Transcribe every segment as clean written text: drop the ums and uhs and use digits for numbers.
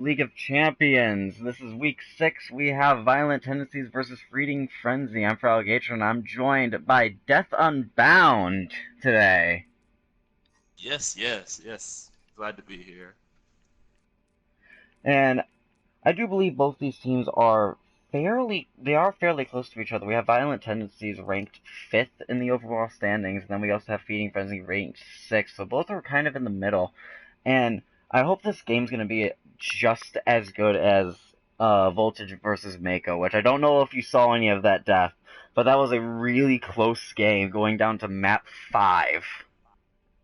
League of Champions. This is week 6. We have Violent Tendencies versus Fleeting Frenzy. I'm Alligator, and I'm joined by Death Unbound today. Yes. Glad to be here. And I do believe both these teams are fairly close to each other. We have Violent Tendencies ranked 5th in the overall standings, and then we also have Feeding Frenzy ranked 6th. So both are kind of in the middle. And I hope this game's going to be just as good as Voltage versus Mako, which I don't know if you saw any of that, Death, but that was a really close game going down to map 5.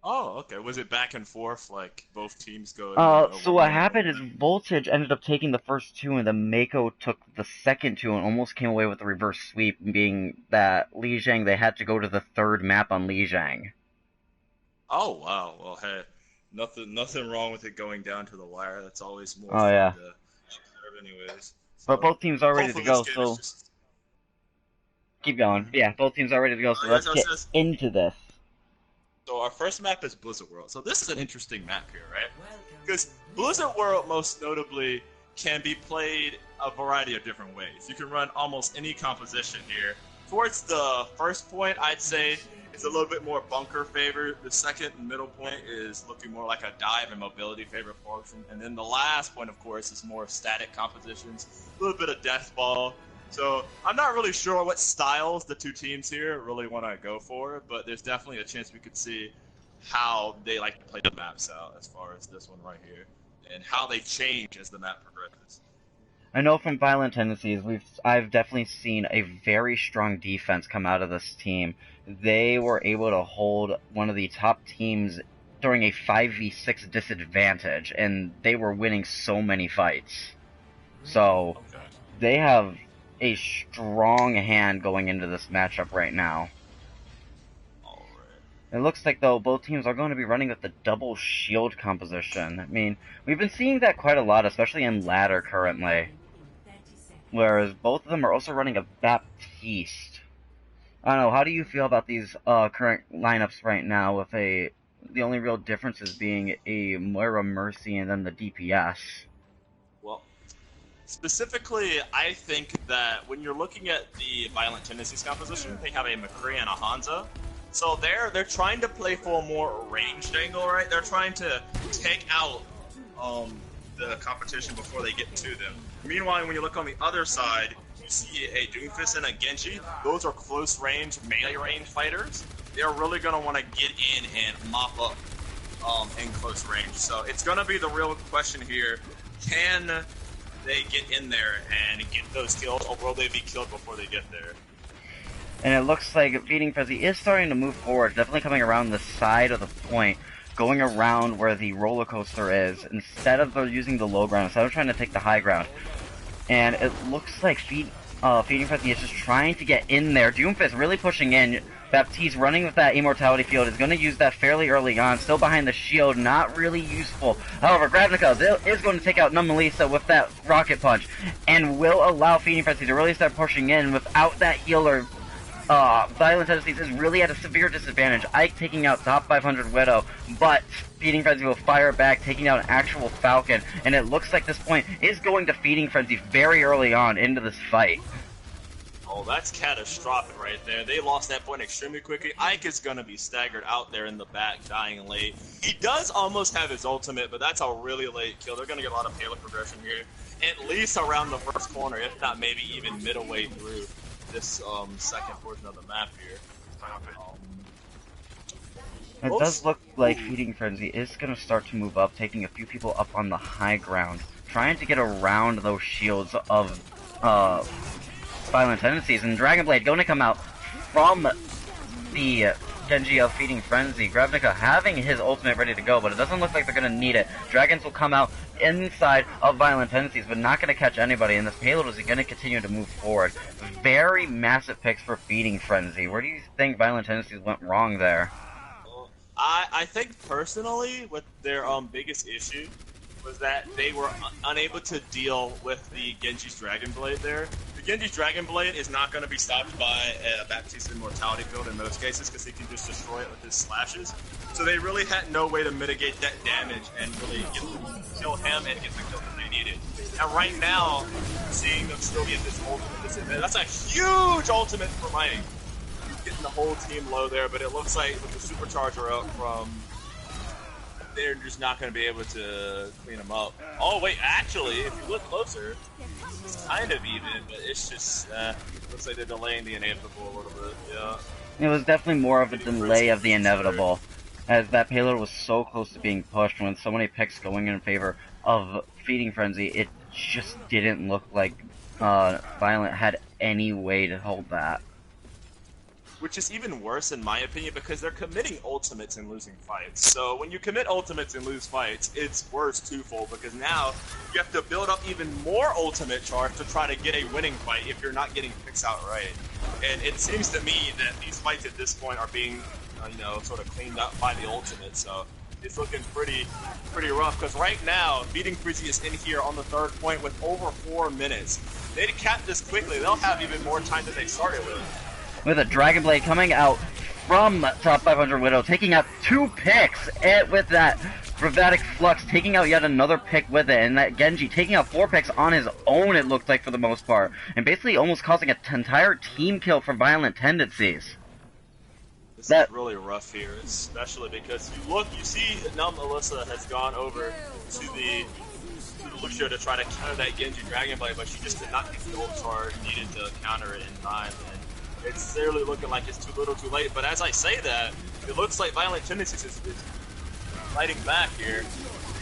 Oh, okay. Was it back and forth, like both teams going So over what one? happened is Voltage ended up taking the first 2, and then Mako took the second 2 and almost came away with the reverse sweep, being that Lijiang, they had to go to the 3rd map on Lijiang. Oh, wow. Well, hey, nothing wrong with it going down to the wire. That's always more Oh, fun yeah. to observe anyways. But So, both teams are ready to hopefully go, this game so is just... keep going. Yeah, both teams are ready to go, so yes, let's get yes. into this. So our first map is Blizzard World. So this is an interesting map here, right? Because Blizzard World, most notably, can be played a variety of different ways. You can run almost any composition here. Towards the first point, I'd say it's a little bit more bunker favored. The second and middle point is looking more like a dive and mobility favored portion. And then the last point, of course, is more static compositions, a little bit of death ball. So I'm not really sure what styles the two teams here really want to go for, but there's definitely a chance we could see how they like to play the maps out as far as this one right here, and how they change as the map progresses. I know from Violent Tendencies, I've definitely seen a very strong defense come out of this team. They were able to hold one of the top teams during a 5v6 disadvantage, and they were winning so many fights. So, Okay. they have a strong hand going into this matchup right now. It looks like, though, both teams are going to be running with the double shield composition. I mean, we've been seeing that quite a lot, especially in ladder currently. Whereas both of them are also running a Baptiste. I don't know, how do you feel about these current lineups right now, with the only real differences being a Moira Mercy and then the DPS? Well, specifically, I think that when you're looking at the Violent Tendencies composition, they have a McCree and a Hanzo. So they're trying to play for a more ranged angle, right? They're trying to take out the competition before they get to them. Meanwhile, when you look on the other side, you see a Doomfist and a Genji. Those are close range, melee range fighters. They're really going to want to get in and mop up in close range. So it's going to be the real question here. Can they get in there and get those kills, or will they be killed before they get there? And it looks like Feeding Frenzy is starting to move forward, definitely coming around the side of the point, going around where the roller coaster is, instead of using the low ground, instead of trying to take the high ground. And it looks like Feeding Frenzy is just trying to get in there. Doomfist really pushing in. Baptiste running with that Immortality Field is going to use that fairly early on, still behind the shield, not really useful. However, Gravnica is going to take out Numelisa with that Rocket Punch, and will allow Feeding Frenzy to really start pushing in without that healer. Violent Tendencies is really at a severe disadvantage. Ike taking out top 500 Widow, but Feeding Frenzy will fire back, taking out an actual Falcon, and it looks like this point is going to Feeding Frenzy very early on into this fight. Oh, that's catastrophic right there. They lost that point extremely quickly. Ike is going to be staggered out there in the back, dying late. He does almost have his ultimate, but that's a really late kill. They're going to get a lot of payload progression here, at least around the first corner, if not maybe even middle way through this second portion of the map here. It does look like Feeding Frenzy is going to start to move up, taking a few people up on the high ground, trying to get around those shields of Violent Tendencies, and Dragon Blade going to come out from the Genji of Feeding Frenzy. Gravnica having his ultimate ready to go, but it doesn't look like they're going to need it. Dragons will come out inside of Violent Tendencies, but not going to catch anybody, and this payload is going to continue to move forward. Very massive picks for Feeding Frenzy. Where do you think Violent Tendencies went wrong there? I think personally, what their biggest issue was that they were unable to deal with the Genji's Dragon Blade there. The Genji's Dragon Blade is not going to be stopped by a Baptiste Immortality Field in most cases, because he can just destroy it with his slashes. So they really had no way to mitigate that damage and really kill him and get the kill that they needed. And right now, seeing them still get this ultimate, that's a huge ultimate for Mike. Getting the whole team low there, but it looks like with the supercharger out from, they're just not going to be able to clean them up. Oh wait, actually, if you look closer, it's kind of even, but it's just, looks like they're delaying the inevitable a little bit, yeah. It was definitely more of a delay of the inevitable, as that payload was so close to being pushed with so many picks going in favor of Feeding Frenzy. It just didn't look like Violent had any way to hold that. Which is even worse in my opinion because they're committing ultimates and losing fights. So when you commit ultimates and lose fights, it's worse twofold because now you have to build up even more ultimate charge to try to get a winning fight if you're not getting picks outright. And it seems to me that these fights at this point are being, you know, sort of cleaned up by the ultimate. So it's looking pretty rough because right now, Feeding Frenzy is in here on the third point with over 4 minutes. They'd cap this quickly. They'll have even more time than they started with. With a Dragon Blade coming out from top 500 Widow, taking out 2 picks, and with that Dramatic Flux taking out yet another pick with it, and that Genji taking out 4 picks on his own, it looked like for the most part, and basically almost causing an entire team kill for Violent Tendencies. This is really rough here, especially because you see that now Melissa has gone over to the Lucio to try to counter that Genji Dragon Blade, but she just did not get the ult charge needed to counter it in time. It's clearly looking like it's too little too late, but as I say that, it looks like Violent Tendencies is fighting back here,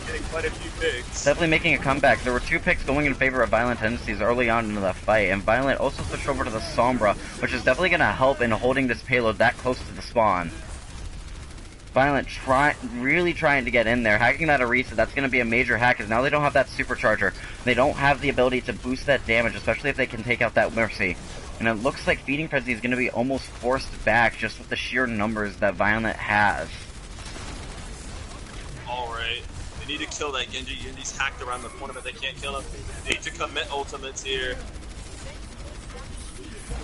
getting quite a few picks. Definitely making a comeback. There were 2 picks going in favor of Violent Tendencies early on into the fight, and Violent also switched over to the Sombra, which is definitely going to help in holding this payload that close to the spawn. Violent really trying to get in there, hacking that Orisa. That's going to be a major hack, because now they don't have that supercharger. They don't have the ability to boost that damage, especially if they can take out that Mercy. And it looks like Feeding Frenzy is going to be almost forced back just with the sheer numbers that Violent has. Alright, they need to kill that Genji. Genji's hacked around the corner, but they can't kill him. They need to commit ultimates here.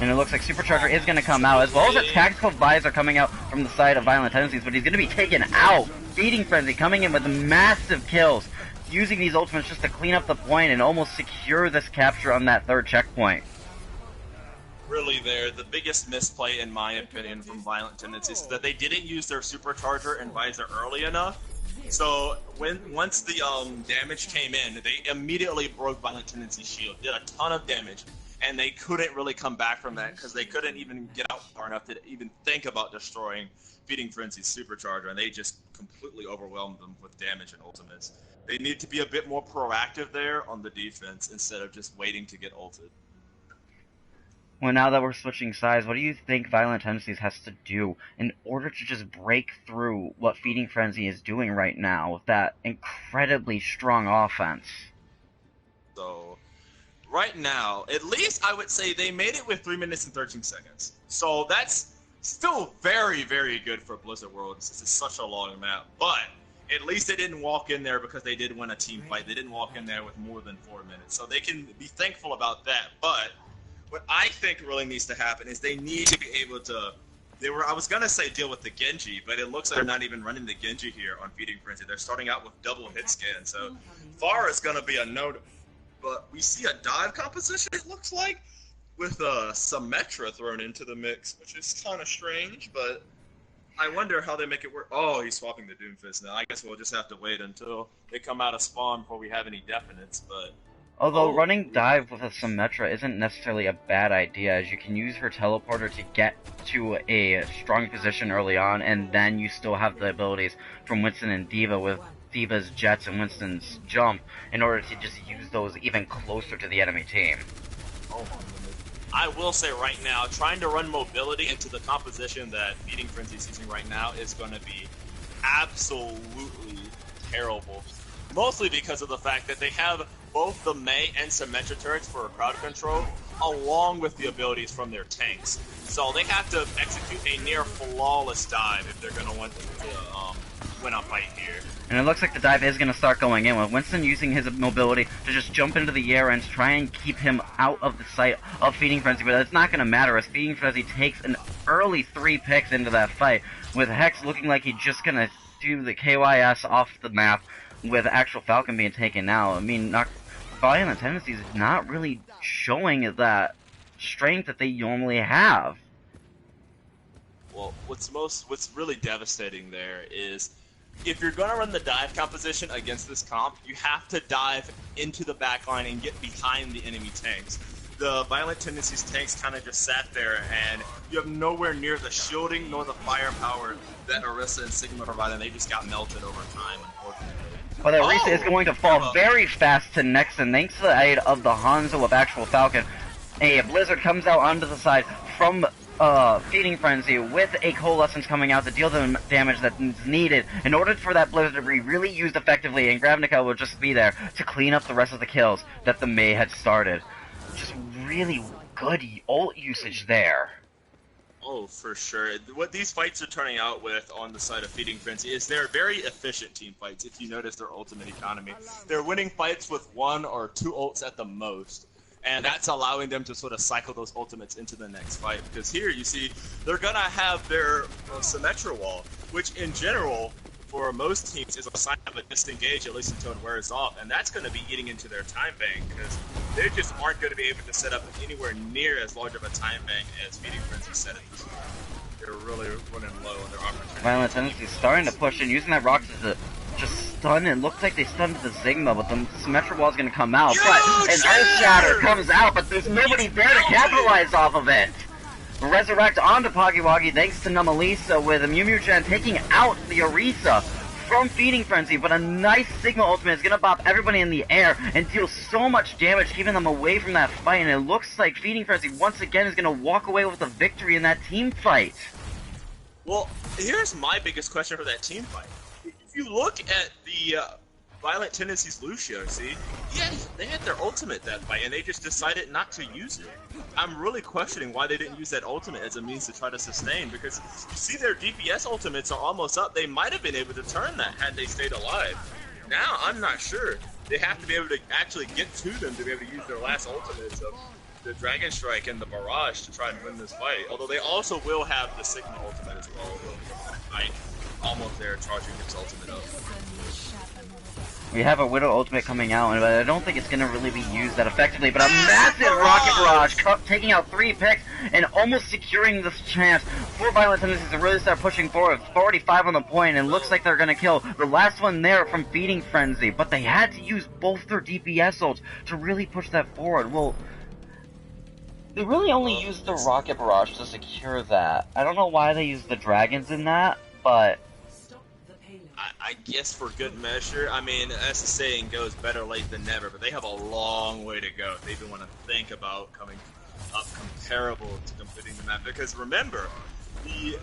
And it looks like Supercharger is going to come out, as well as a Tactical Visor coming out from the side of Violent Tendencies, but he's going to be taken out. Feeding Frenzy coming in with massive kills, using these ultimates just to clean up the point and almost secure this capture on that 3rd checkpoint. Really there, the biggest misplay in my opinion from Violent Tendencies is that they didn't use their supercharger and visor early enough. So once the damage came in, they immediately broke Violent Tendencies' shield, did a ton of damage, and they couldn't really come back from that because they couldn't even get out far enough to even think about destroying Feeding Frenzy's supercharger, and they just completely overwhelmed them with damage and ultimates. They need to be a bit more proactive there on the defense instead of just waiting to get ulted. Well, now that we're switching sides, what do you think Violent Tendencies has to do in order to just break through what Feeding Frenzy is doing right now with that incredibly strong offense? So, right now, at least I would say they made it with 3 minutes and 13 seconds. So that's still very, very good for Blizzard World since it's such a long map. But at least they didn't walk in there because they did win a team fight. They didn't walk in there with more than 4 minutes. So they can be thankful about that. But what I think really needs to happen is they need to be able to, I was going to say deal with the Genji, but it looks like they're not even running the Genji here on Feeding Frenzy. They're starting out with double hit scan, so far is going to be a note. But we see a dive composition, it looks like, with Symmetra thrown into the mix, which is kind of strange, but I wonder how they make it work. Oh, he's swapping the Doomfist now. I guess we'll just have to wait until they come out of spawn before we have any definites, but although running dive with a Symmetra isn't necessarily a bad idea, as you can use her teleporter to get to a strong position early on, and then you still have the abilities from Winston and D.Va with D.Va's jets and Winston's jump in order to just use those even closer to the enemy team. Oh, I will say right now, trying to run mobility into the composition that Feeding Frenzy is using right now is going to be absolutely terrible. Mostly because of the fact that they have both the Mei and Symmetra turrets for crowd control, along with the abilities from their tanks. So they have to execute a near flawless dive if they're going to want to win a fight here. And it looks like the dive is going to start going in, with Winston using his mobility to just jump into the air and try and keep him out of the sight of Feeding Frenzy, but it's not going to matter as Feeding Frenzy takes an early 3 picks into that fight, with Hex looking like he's just going to to the KYS off the map with actual Falcon being taken out. I mean, Violent Tendencies is not really showing that strength that they normally have. Well, what's really devastating there is if you're going to run the dive composition against this comp, you have to dive into the backline and get behind the enemy tanks. The Violent Tendencies tanks kind of just sat there, and you have nowhere near the shielding nor the firepower that Orisa and Sigma provide, and they just got melted over time, unfortunately. But Orisa is going to fall very fast to Nexon, thanks to the aid of the Hanzo of actual Falcon. A Blizzard comes out onto the side from Feeding Frenzy with a Coalescence coming out to deal the damage that is needed in order for that Blizzard to be really used effectively, and Gravnikel will just be there to clean up the rest of the kills that the Mei had started. Just really good ult usage there. Oh, for sure. What these fights are turning out with on the side of Feeding Frenzy is they're very efficient team fights, if you notice their ultimate economy. They're winning fights with 1 or 2 ults at the most, and that's allowing them to sort of cycle those ultimates into the next fight. Because here, you see, they're going to have their Symmetra wall, which in general, for most teams, is a sign of a disengage, at least until it wears off, and that's going to be eating into their time bank, because they just aren't going to be able to set up anywhere near as large of a time bank as Feeding Frenzy set it this time. They're really running low on their opportunity. Violent Tendency starting to push in, using that Rox to just stun. It looks like they stunned the Sigma, but the Symmetra wall is going to come out. But an Earth Shatter comes out, but there's nobody there to capitalize off of it. Resurrect onto Poggywoggy thanks to Numalisa, with Mew Mew Gen taking out the Orisa from Feeding Frenzy, but a nice Sigma ultimate is going to bop everybody in the air and deal so much damage, keeping them away from that fight, and it looks like Feeding Frenzy once again is going to walk away with a victory in that team fight. Well, here's my biggest question for that team fight. If you look at the Violent Tendencies Lucio, see? Yeah, they had their ultimate that fight, and they just decided not to use it. I'm really questioning why they didn't use that ultimate as a means to try to sustain, because you see their DPS ultimates are almost up. They might have been able to turn that had they stayed alive. Now, I'm not sure. They have to be able to actually get to them to be able to use their last ultimates of the Dragon Strike and the Barrage to try and win this fight. Although they also will have the Sigma ultimate as well. Like, almost there, charging his ultimate up. We have a Widow ultimate coming out, but I don't think it's going to really be used that effectively. But a massive Rocket Barrage taking out 3 picks and almost securing this chance for Violent Tendencies to really start pushing forward. 45 on the point, and looks like they're going to kill the last one there from Feeding Frenzy. But they had to use both their DPS ults to really push that forward. Well, they really only used the Rocket Barrage to secure that. I don't know why they used the Dragons in that, but I guess for good measure. I mean, as the saying goes, better late than never, but they have a long way to go. They even want to think about coming up comparable to completing the map, because remember, the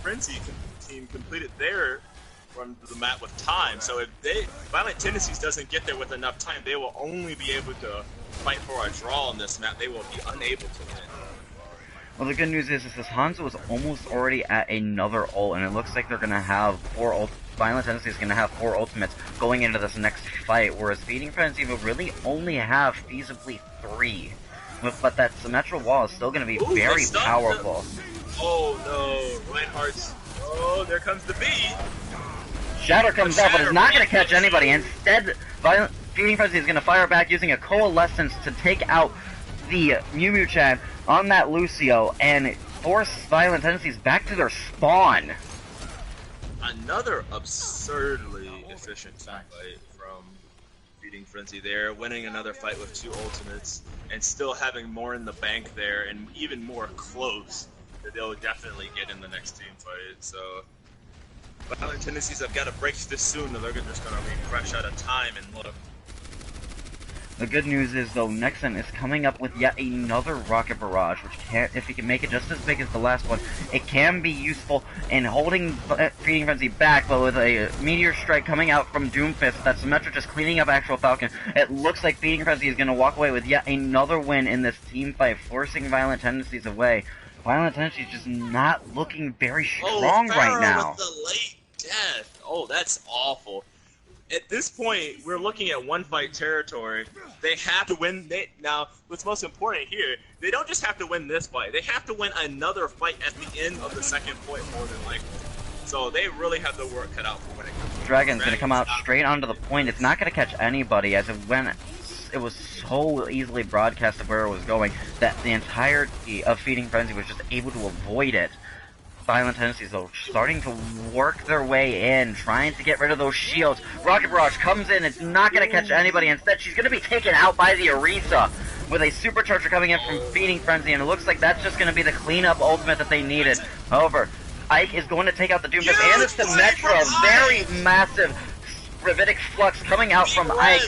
Frenzy team completed their run through the map with time, so if Violent Tendencies doesn't get there with enough time, they will only be able to fight for a draw on this map. They will be unable to win. Well, the good news is this Hanzo is almost already at another ult, and it looks like they're going to have 4 ults. Violent Tendency is going to have 4 ultimates going into this next fight, whereas Feeding Frenzy will really only have feasibly 3. But that Symmetra wall is still going to be very powerful. Oh no, Reinhardt's. Oh, there comes the beat. Shatter comes out, but it's not going to catch anybody. Instead, Feeding Frenzy is going to fire back using a Coalescence to take out the Mew Mew Chan on that Lucio and force Violent Tendencies back to their spawn. Another absurdly efficient team fight from Feeding Frenzy there, winning another fight with 2 ultimates, and still having more in the bank there, and even more close that they'll definitely get in the next team fight. So, Violent Tendencies have got to break this soon, or they're just going to be fresh out of time and look. The good news is, though, Nexon is coming up with yet another Rocket Barrage, which if he can make it just as big as the last one, it can be useful in holding Feeding Frenzy back, but with a Meteor Strike coming out from Doomfist, that Symmetra just cleaning up actual Falcon, it looks like Feeding Frenzy is going to walk away with yet another win in this team fight, forcing Violent Tendencies away. Violent Tendencies just not looking very strong right now. With the late death. Oh, that's awful. At this point, we're looking at one fight territory. They have to win. Now, what's most important here, they don't just have to win this fight. They have to win another fight at the end of the second point, more than likely. So they really have the work cut out for when it comes to Dragon's gonna come out straight onto the point. It's not gonna catch anybody, as it was so easily broadcasted where it was going that the entirety of Feeding Frenzy was just able to avoid it. Violent Tendencies, though, starting to work their way in, trying to get rid of those shields. Rocket Barrage comes in, it's not going to catch anybody. Instead, she's going to be taken out by the Orisa with a Supercharger coming in from Feeding Frenzy, and it looks like that's just going to be the cleanup ultimate that they needed. However, Ike is going to take out the Doom Fist and the Symmetra. Very massive Gravitic Flux coming out from Ike.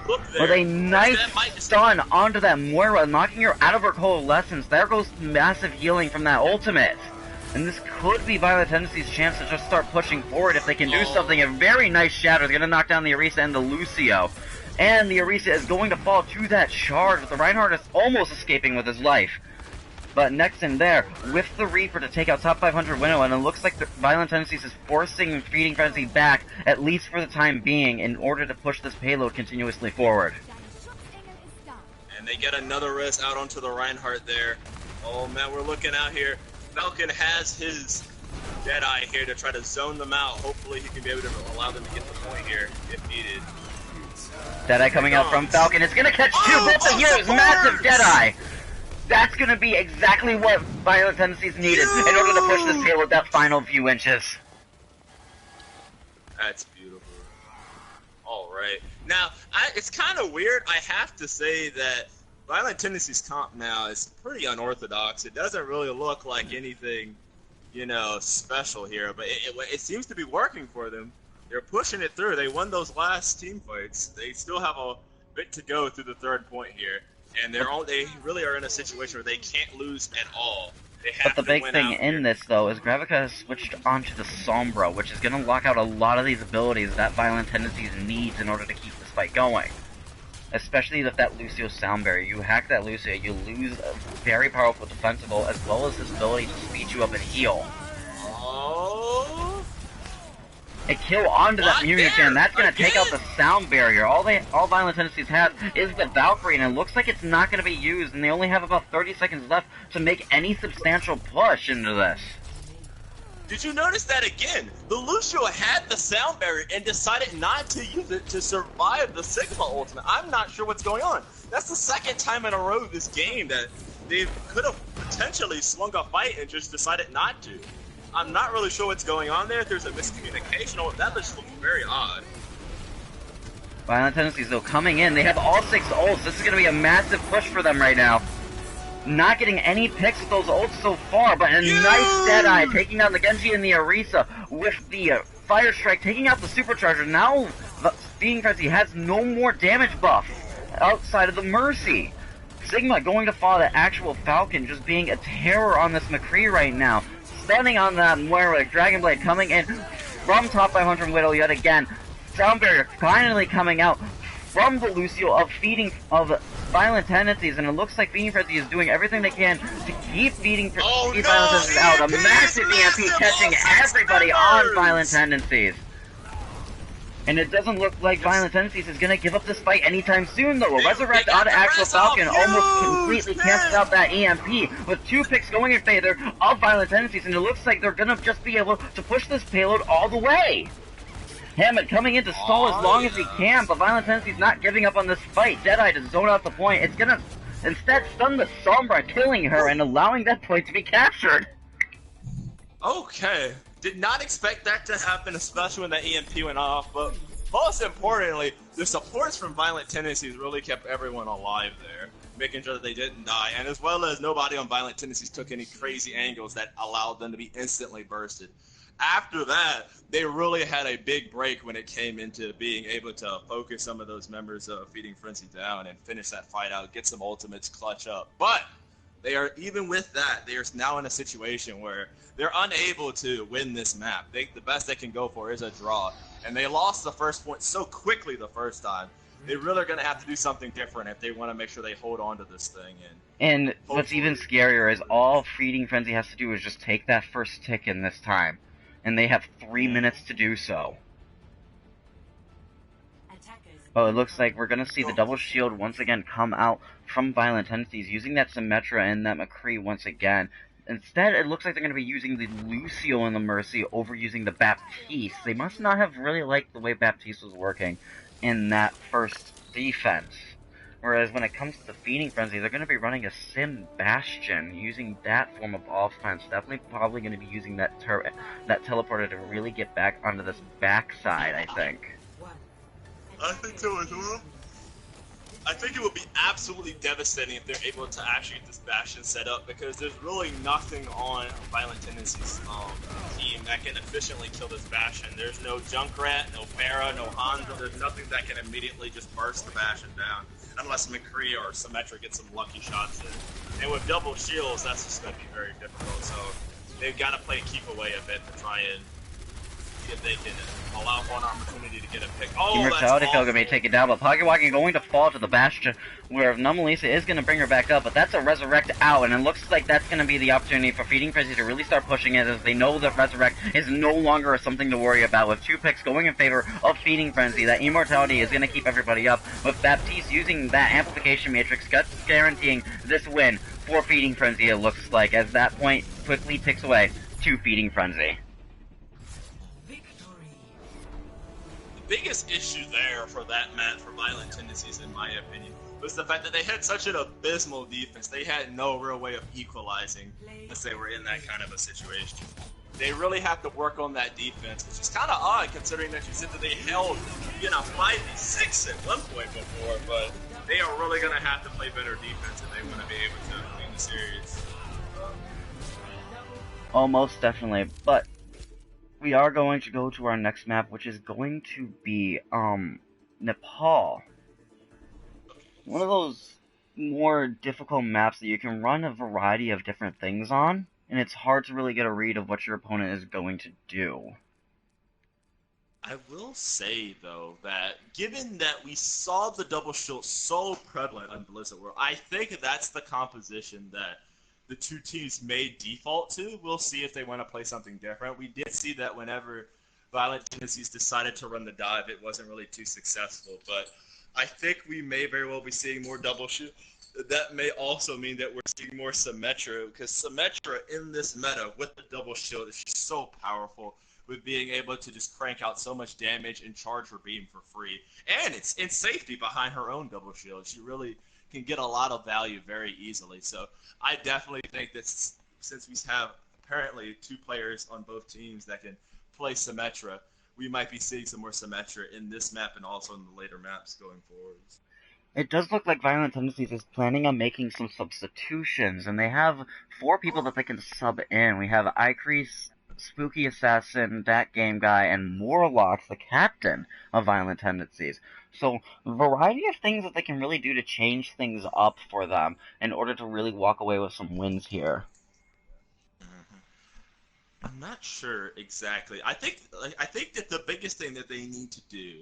With a nice stun onto that Moira, knocking her out of her coalescence. There goes massive healing from that ultimate. And this could be Violent Tendencies' chance to just start pushing forward if they can do something. A very nice shatter is going to knock down the Orisa and the Lucio. And the Orisa is going to fall to that charge, with the Reinhardt is almost escaping with his life. But next in there, with the Reaper to take out top 500 Winnow, and it looks like the Violent Tendencies is forcing Feeding Frenzy back, at least for the time being, in order to push this payload continuously forward. And they get another res out onto the Reinhardt there. Oh man, we're looking out here. Falcon has his Deadeye here to try to zone them out. Hopefully he can be able to allow them to get the point here, if needed. Deadeye coming out from Falcon. It's going to catch two, both the heroes, massive Deadeye! That's going to be exactly what Violent Tendencies needed in order to push this payload that final few inches. That's beautiful. Alright. Now, it's kind of weird. I have to say that Violent Tendencies comp now is pretty unorthodox. It doesn't really look like anything, you know, special here, but it seems to be working for them. They're pushing it through. They won those last team fights. They still have a bit to go through the third point here. And they really are in a situation where they can't lose at all. They have but the big thing in this, though, is Gravica has switched onto the Sombra, which is going to lock out a lot of these abilities that Violent Tendencies needs in order to keep this fight going. Especially with that Lucio sound barrier. You hack that Lucio, you lose a very powerful defensible, as well as his ability to speed you up and heal. Oh! A kill onto that Mutagen, that's going to take out the sound barrier. All Violent Tendencies have is the Valkyrie, and it looks like it's not going to be used, and they only have about 30 seconds left to make any substantial push into this. Did you notice that again? The Lucio had the sound barrier and decided not to use it to survive the Sigma ultimate. I'm not sure what's going on. That's the second time in a row this game that they could have potentially swung a fight and just decided not to. I'm not really sure what's going on there. If there's a miscommunication, or that just looks very odd. Violent Tendencies, though, coming in. They have all 6 ults. This is going to be a massive push for them right now. Not getting any picks with those ults so far, but a nice Deadeye taking down the Genji and the Orisa with the Fire Strike, taking out the Supercharger. Now, Feeding Frenzy has no more damage buff outside of the Mercy. Sigma going to follow the actual Falcon, just being a terror on this McCree right now. Stunning on that Moira, Dragon Blade coming in from top 500 Widow yet again. Sound Barrier finally coming out from the Lucio of Violent Tendencies, and it looks like Feeding Frenzy is doing everything they can to keep Violent Tendencies out. A massive EMP catching everybody on Violent Tendencies. And it doesn't look like Violent Tendencies is going to give up this fight anytime soon, though. A Resurrect onto actual Falcon almost completely cancels out that EMP, with 2 picks going in favor of Violent Tendencies, and it looks like they're going to just be able to push this payload all the way. Hammond coming in to stall as long as he can, but Violent Tendencies not giving up on this fight. Deadeye to zone out the point. It's going to instead stun the Sombra, killing her and allowing that point to be captured. Okay. Did not expect that to happen, especially when that EMP went off, but most importantly, the supports from Violent Tendencies really kept everyone alive there, making sure that they didn't die, and as well as nobody on Violent Tendencies took any crazy angles that allowed them to be instantly bursted. After that, they really had a big break when it came into being able to focus some of those members of Feeding Frenzy down and finish that fight out, get some ultimates, clutch up. But they are, even with that, they are now in a situation where they're unable to win this map. The best they can go for is a draw. And they lost the first point so quickly the first time. They really are going to have to do something different if they want to make sure they hold on to this thing. And what's even scarier is all Feeding Frenzy has to do is just take that first tick in this time. And they have 3 minutes to do so. Oh, it looks like we're going to see the double shield once again come out from Violent Tendencies, using that Symmetra and that McCree once again. Instead, it looks like they're going to be using the Lucio and the Mercy over using the Baptiste. They must not have really liked the way Baptiste was working in that first defense. Whereas when it comes to the Feeding Frenzy, they're going to be running a Sim Bastion, using that form of offense. Definitely probably going to be using that teleporter to really get back onto this backside, I think. I think so as well. I think it would be absolutely devastating if they're able to actually get this Bastion set up, because there's really nothing on Violent Tendencies team that can efficiently kill this Bastion. There's no Junkrat, no Pharah, no Hanzo. There's nothing that can immediately just burst the Bastion down, unless McCree or Symmetra get some lucky shots in. And with double shields, that's just going to be very difficult. So they've got to play keep away a bit to try and see if they can allow for an opportunity to get a pick. Oh, Immortality Field gonna be taken down, but Poggywacky going to fall to the Bastion, where Numalisa is gonna bring her back up, but that's a Resurrect out, and it looks like that's gonna be the opportunity for Feeding Frenzy to really start pushing it, as they know that Resurrect is no longer something to worry about. With 2 picks going in favor of Feeding Frenzy, that Immortality is gonna keep everybody up, with Baptiste using that Amplification Matrix, guaranteeing this win for Feeding Frenzy, it looks like, as that point quickly ticks away to Feeding Frenzy. Biggest issue there for that map for Violent Tendencies, in my opinion, was the fact that they had such an abysmal defense. They had no real way of equalizing unless they were in that kind of a situation. They really have to work on that defense, which is kind of odd considering that you said that they held, 5v6 at one point before, but they are really going to have to play better defense if they want to be able to win the series. Oh, most definitely, but we are going to go to our next map, which is going to be, Nepal. One of those more difficult maps that you can run a variety of different things on, and it's hard to really get a read of what your opponent is going to do. I will say, though, that given that we saw the double shield so prevalent on Blizzard World, I think that's the composition that the two teams may default to. We'll see if they want to play something different. We did see that whenever Violent Tendencies decided to run the dive, it wasn't really too successful. But I think we may very well be seeing more double shield. That may also mean that we're seeing more Symmetra, because Symmetra in this meta with the double shield is just so powerful, with being able to just crank out so much damage and charge her beam for free. And it's in safety behind her own double shield. She really can get a lot of value very easily. So I definitely think that since we have apparently 2 players on both teams that can play Symmetra, we might be seeing some more Symmetra in this map and also in the later maps going forwards. It does look like Violent Tendencies is planning on making some substitutions, and they have 4 people that they can sub in. We have Icrease, Spooky Assassin, that game guy, and Morlock, the captain of Violent Tendencies. So, a variety of things that they can really do to change things up for them in order to really walk away with some wins here. I'm not sure exactly. I think that the biggest thing that they need to do,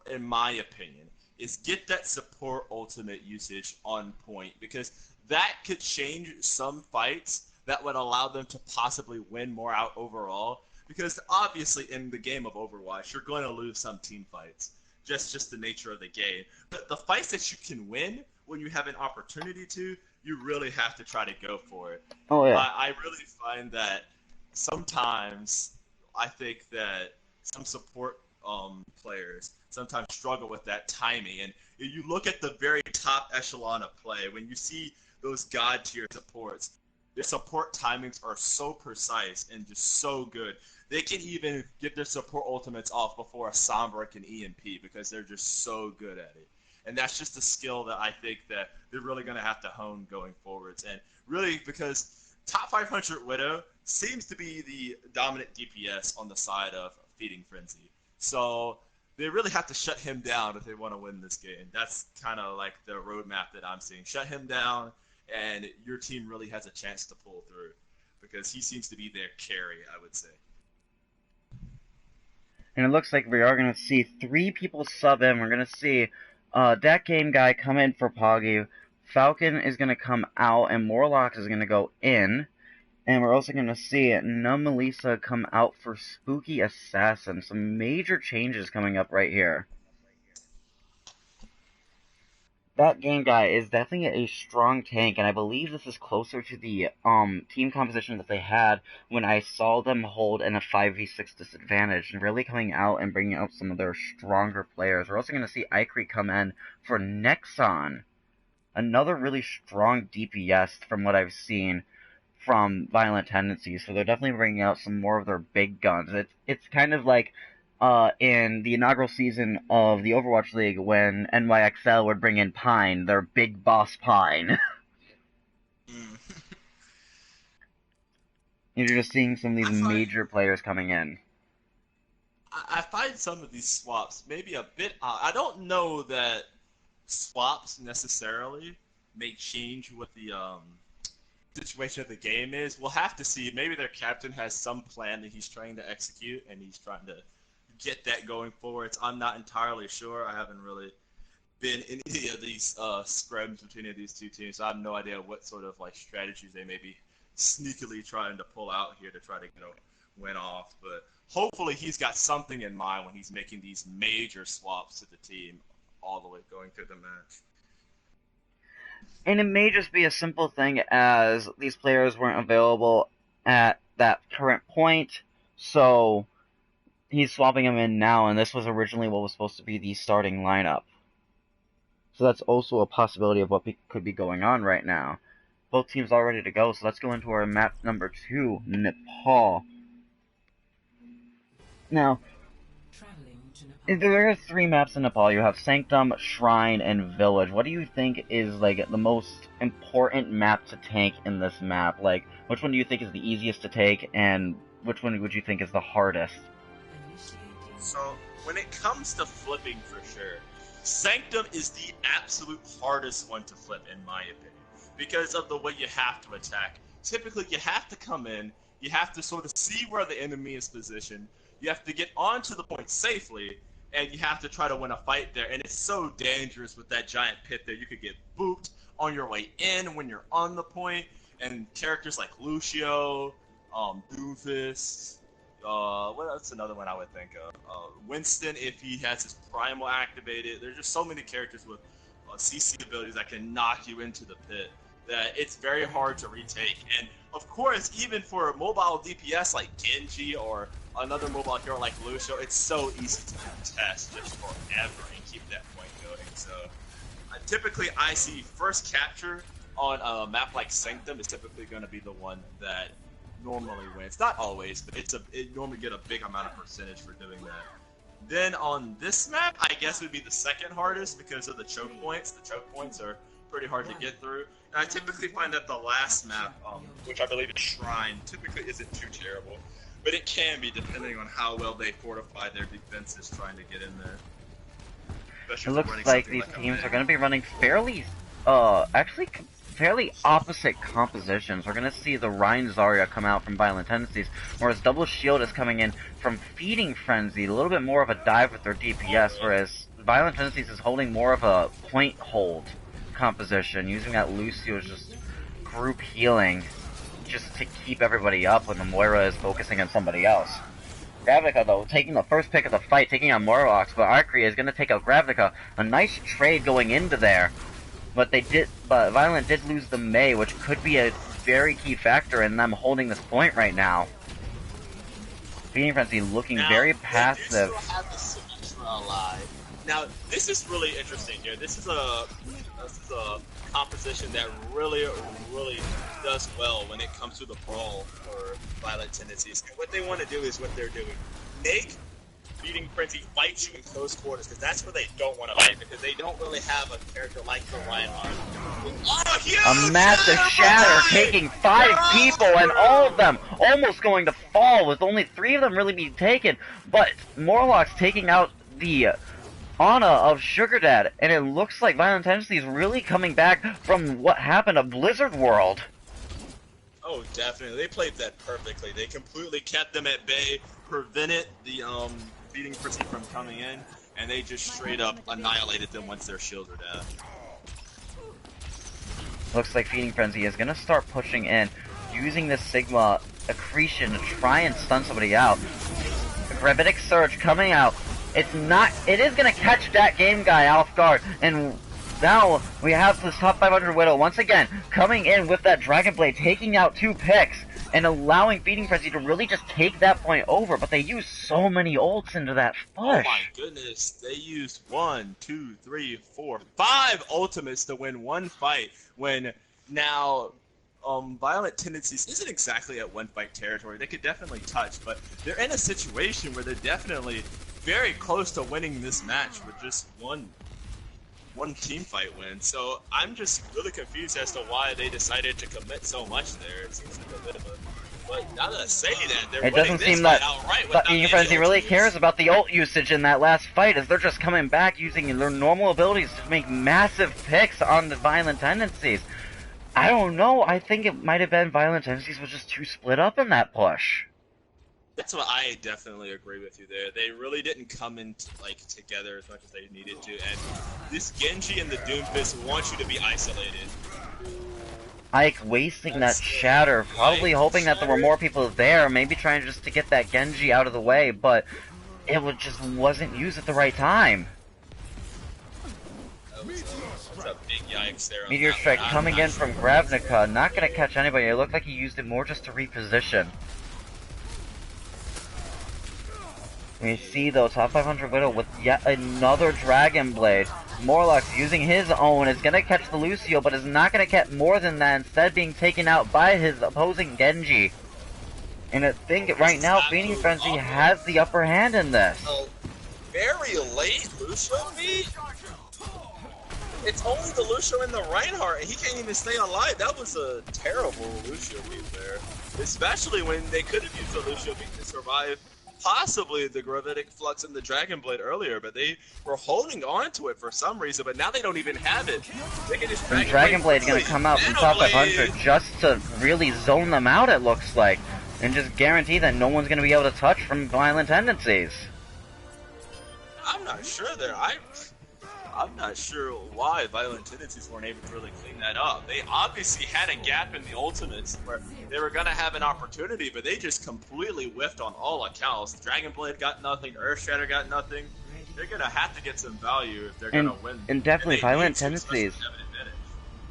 in my opinion, is get that support ultimate usage on point, because that could change some fights that would allow them to possibly win more out overall. Because obviously in the game of Overwatch, you're going to lose some team fights. Just the nature of the game. But the fights that you can win when you have an opportunity to, you really have to try to go for it. Oh yeah. I really find that sometimes I think that some support players sometimes struggle with that timing. And you look at the very top echelon of play, when you see those god tier supports, their support timings are so precise and just so good. They can even get their support ultimates off before a Sombra can EMP, because they're just so good at it. And that's just a skill that I think that they're really going to have to hone going forwards. And really, because top 500 Widow seems to be the dominant DPS on the side of Feeding Frenzy. So they really have to shut him down if they want to win this game. That's kind of like the roadmap that I'm seeing. Shut him down, and your team really has a chance to pull through, because he seems to be their carry, I would say. And it looks like we are going to see 3 people sub in. We're going to see that game guy come in for Poggy. Falcon is going to come out, and Morlock is going to go in. And we're also going to see Numalisa come out for Spooky Assassin. Some major changes coming up right here. that game guy is definitely a strong tank, and I believe this is closer to the team composition that they had when I saw them hold in a 5v6 disadvantage, and really coming out and bringing out some of their stronger players. We're also going to see Ikri come in for Nexon, another really strong DPS from what I've seen from Violent Tendencies, so they're definitely bringing out some more of their big guns. It's kind of like in the inaugural season of the Overwatch League when NYXL would bring in Pine, their big boss Pine. You're just seeing some of these major players coming in. I find some of these swaps maybe a bit odd. I don't know that swaps necessarily may change what the situation of the game is. We'll have to see. Maybe their captain has some plan that he's trying to execute, and he's trying to get that going forward. I'm not entirely sure. I haven't really been in any of these scrims between any of these two teams, so I have no idea what sort of like strategies they may be sneakily trying to pull out here to try to win off. But hopefully he's got something in mind when he's making these major swaps to the team all the way going through the match. And it may just be a simple thing as these players weren't available at that current point, so he's swapping them in now, and this was originally what was supposed to be the starting lineup. So that's also a possibility of what could be going on right now. Both teams all ready to go, so let's go into our map number 2, Nepal. Now, there are 3 maps in Nepal. You have Sanctum, Shrine, and Village. What do you think is like the most important map to tank in this map? Like, which one do you think is the easiest to take, and which one would you think is the hardest? So, when it comes to flipping for sure, Sanctum is the absolute hardest one to flip in my opinion. Because of the way you have to attack. Typically, you have to come in, you have to sort of see where the enemy is positioned, you have to get onto the point safely, and you have to try to win a fight there. And it's so dangerous with that giant pit there. You could get booped on your way in when you're on the point, and characters like Lucio, Doomfist, what's another one I would think of? Winston, if he has his Primal activated. There's just so many characters with CC abilities that can knock you into the pit that it's very hard to retake. And of course, even for a mobile DPS like Genji or another mobile hero like Lucio, it's so easy to contest just forever and keep that point going. So typically I see first capture on a map like Sanctum is typically going to be the one that normally wins. Not always, but it normally get a big amount of percentage for doing that. Then on this map, I guess would be the second hardest because of the choke points. The choke points are pretty hard to get through. And I typically find that the last map, which I believe is Shrine, typically isn't too terrible. But it can be depending on how well they fortify their defenses trying to get in there. Especially it looks like these teams are going to be running fairly, fairly opposite compositions. We're going to see the Rhine Zarya come out from Violent Tendencies, whereas Double Shield is coming in from Feeding Frenzy, a little bit more of a dive with their DPS, whereas Violent Tendencies is holding more of a point hold composition, using that Lucio's just group healing just to keep everybody up when the Moira is focusing on somebody else. Gravnica, though, taking the first pick of the fight, taking on Morlocks, but Arcree is going to take out Gravnica. A nice trade going into there. But Violent did lose the Mei, which could be a very key factor in them holding this point right now. Feeding Frenzy looking very passive. They do still have the Symmetra alive. Now, this is really interesting here. This is a composition that really does well when it comes to the brawl for Violent Tendencies. And what they want to do is what they're doing. Make Feeding Frenzy fight you in close quarters, because that's where they don't want to fight, because they don't really have a character like the Reinhardt. Oh, a massive shatter taking 5 people, and all of them almost going to fall, with only 3 of them really being taken. But Morlock's taking out the Ana of Sugar Dad, and it looks like Violent Tendency is really coming back from what happened to Blizzard World. Oh, definitely. They played that perfectly. They completely kept them at bay, prevented the Feeding Frenzy from coming in, and they just straight up annihilated them once their shields are down. Looks like Feeding Frenzy is going to start pushing in, using this Sigma accretion to try and stun somebody out. The Gravitic Surge coming out. It is going to catch that game guy off guard, and now we have this top 500 Widow once again coming in with that Dragon Blade, taking out 2 picks and allowing Feeding Frenzy to really just take that point over, but they use so many ults into that push. Oh my goodness, they used 1, 2, 3, 4, 5 ultimates to win one fight when now Violent Tendencies isn't exactly at one fight territory. They could definitely touch, but they're in a situation where they're definitely very close to winning this match with just one team fight win. So I'm just really confused as to why they decided to commit so much there. It seems like a bit of a... But now that I say that, they're it winning doesn't this seem fight that outright without Feeding any Frenzy really ultimates. cares about the ult usage in that last fight, as they're just coming back using their normal abilities to make massive picks on the Violent Tendencies. I don't know, I think it might have been Violent Tendencies was just too split up in that push. That's what I definitely agree with you there. They really didn't come in together as much as they needed to, and this Genji and the Doomfist want you to be isolated. Ike wasting that shatter, probably hoping that there were more people there, maybe trying just to get that Genji out of the way, but it just wasn't used at the right time. That's a big yikes there. Meteor Strike coming in from Gravnica, not gonna catch anybody. It looked like he used it more just to reposition. We see though, top 500 Widow with yet another Dragon Blade. Morlock's using his own, is gonna catch the Lucio, but is not gonna catch more than that, instead being taken out by his opposing Genji. And I think right now, Feeding Frenzy has the upper hand in this. Oh, very late Lucio beat? It's only the Lucio and the Reinhardt, and he can't even stay alive. That was a terrible Lucio beat there. Especially when they could have used the Lucio beat to survive possibly the Gravitic Flux and the Dragon Blade earlier, but they were holding on to it for some reason, but now they don't even have it. They can just Dragon Blade's gonna come out from top 500 just to really zone them out, it looks like, and just guarantee that no one's gonna be able to touch from Violent Tendencies. I'm not sure there. I'm not sure why Violent Tendencies weren't able to really clean that up. They obviously had a gap in the ultimates where they were going to have an opportunity, but they just completely whiffed on all accounts. Dragon Blade got nothing, Earthshatter got nothing. They're going to have to get some value if they're going to win. And definitely Violent Tendencies.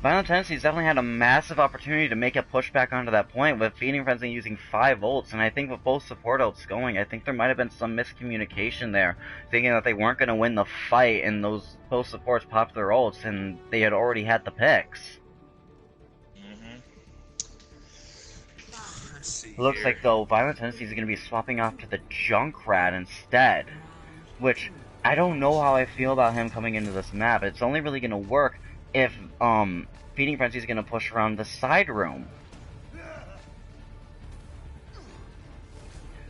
Violent Tendencies definitely had a massive opportunity to make a push back onto that point with Feeding Frenzy using 5 ults, and I think with both support ults going, I think there might have been some miscommunication there, thinking that they weren't going to win the fight, and both supports popped their ults, and they had already had the picks. Looks like, though, Violent Tendencies is going to be swapping off to the Junkrat instead, which I don't know how I feel about him coming into this map. It's only really going to work if Feeding Frenzy is going to push around the side room.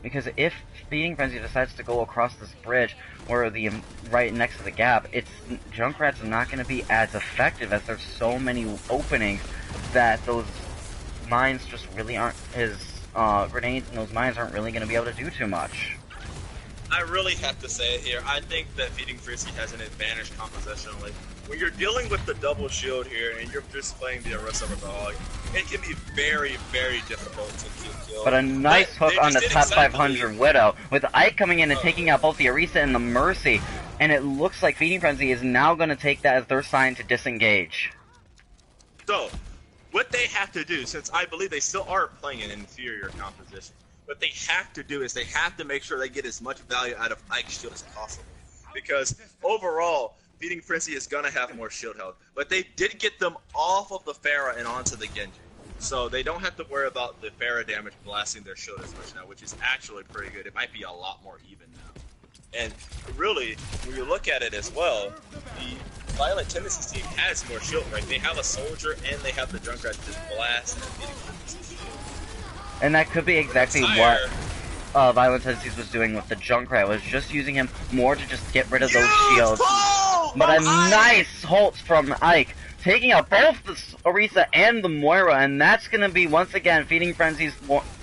Because if Feeding Frenzy decides to go across this bridge, or right next to the gap, Junkrat's not going to be as effective, as there's so many openings that those mines just really aren't, his grenades and those mines aren't really going to be able to do too much. I really have to say it here. I think that Feeding Frenzy has an advantage compositionally. When you're dealing with the double shield here and you're just playing the Orisa with the Hog, it can be very, very difficult to keep kills. But a nice hook on the top 500 Widow, with Ike coming in and taking out both the Orisa and the Mercy, and it looks like Feeding Frenzy is now going to take that as their sign to disengage. So, what they have to do, since I believe they still are playing an inferior composition, what they have to do is they have to make sure they get as much value out of Ike's shield as possible. Because overall, Feeding Frenzy is going to have more shield health. But they did get them off of the Pharah and onto the Genji. So they don't have to worry about the Pharah damage blasting their shield as much now, which is actually pretty good. It might be a lot more even now. And really, when you look at it as well, the Violent Tendencies team has more shield, right? They have a soldier and they have the Junkrat to just blast and Feeding Frenzy's shield. And that could be exactly what Violent Tendencies was doing with the Junkrat, was just using him more to just get rid of those shields. But a nice ult from Ike, taking out both the Orisa and the Moira, and that's going to be, once again, Feeding Frenzy's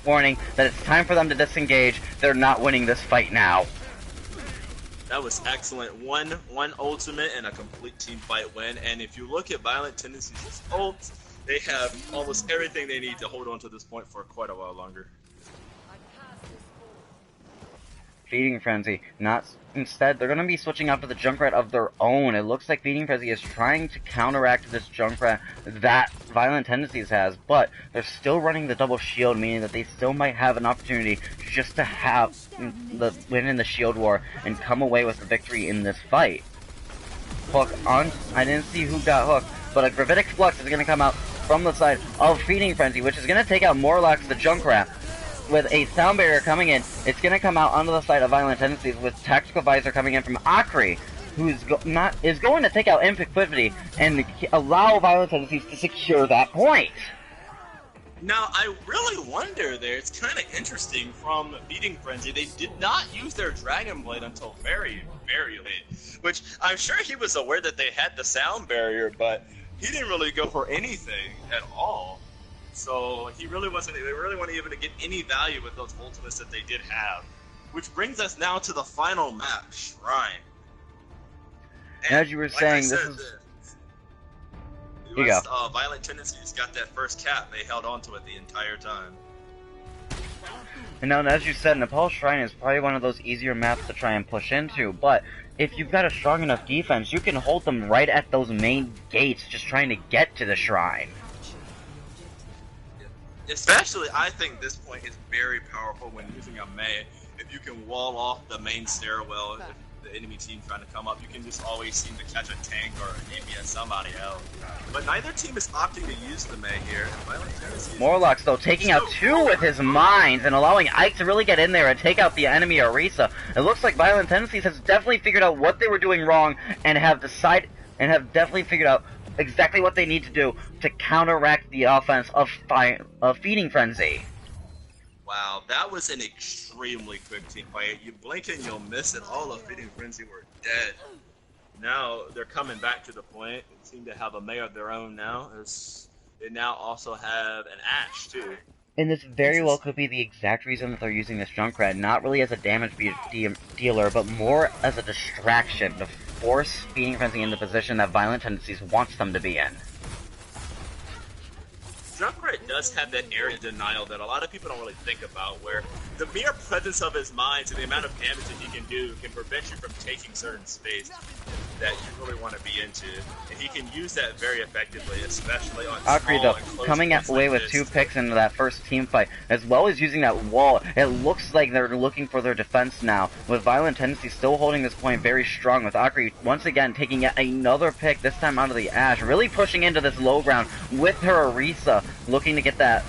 warning that it's time for them to disengage. They're not winning this fight now. That was excellent. One ultimate and a complete team fight win, and if you look at Violent Tendencies' ults, they have almost everything they need to hold on to this point for quite a while longer. Feeding Frenzy. Instead, they're going to be switching out to the Junkrat of their own. It looks like Feeding Frenzy is trying to counteract this Junkrat that Violent Tendencies has, but they're still running the double shield, meaning that they still might have an opportunity just to have the win in the shield war and come away with the victory in this fight. Hook on. I didn't see who got hooked, but a Gravitic Flux is going to come out from the side of Feeding Frenzy, which is going to take out Morlock's the Junkrat. With a Sound Barrier coming in, it's going to come out onto the side of Violent Tendencies with Tactical Visor coming in from Akri, who is going to take out Impiquivity and allow Violent Tendencies to secure that point. Now, I really wonder there, it's kind of interesting from Feeding Frenzy, they did not use their Dragon Blade until very, very late. Which, I'm sure he was aware that they had the Sound Barrier, but he didn't really go for anything at all. So, they really weren't able to get any value with those ultimates that they did have. Which brings us now to the final map, Shrine. And as you were saying, this is... You go. Violent Tendencies got that first cap, they held on to it the entire time. And now, as you said, Nepal Shrine is probably one of those easier maps to try and push into, but if you've got a strong enough defense, you can hold them right at those main gates, just trying to get to the Shrine. Especially, I think this point is very powerful when using a Mei. If you can wall off the main stairwell, if the enemy team trying to come up, you can just always seem to catch a tank or maybe somebody else. But neither team is opting to use the Mei here. Morlock's, though, taking out two with his mines and allowing Ike to really get in there and take out the enemy Orisa. It looks like Violent Tendencies has definitely figured out what they were doing wrong and have definitely figured out exactly what they need to do to counteract the offense of Feeding Frenzy. Wow, that was an extremely quick team fight. You blink and you'll miss it. All of Feeding Frenzy were dead. Now they're coming back to the point. They seem to have a Mei of their own now. They now also have an Ashe too. And this very well could be the exact reason that they're using this Junkrat, not really as a damage dealer, but more as a distraction to force Feeding Frenzy in the position that Violent Tendencies wants them to be in. Junkrat does have that area of denial that a lot of people don't really think about, where the mere presence of his mines and the amount of damage that he can do can prevent you from taking certain space that you really want to be into. And he can use that very effectively, especially on Akri, though, coming away with 2 picks into that first team fight, as well as using that wall. It looks like they're looking for their defense now, with Violent Tendency still holding this point very strong, with Akri once again taking yet another pick, this time out of the Ashe, really pushing into this low ground with her Orisa, looking to get that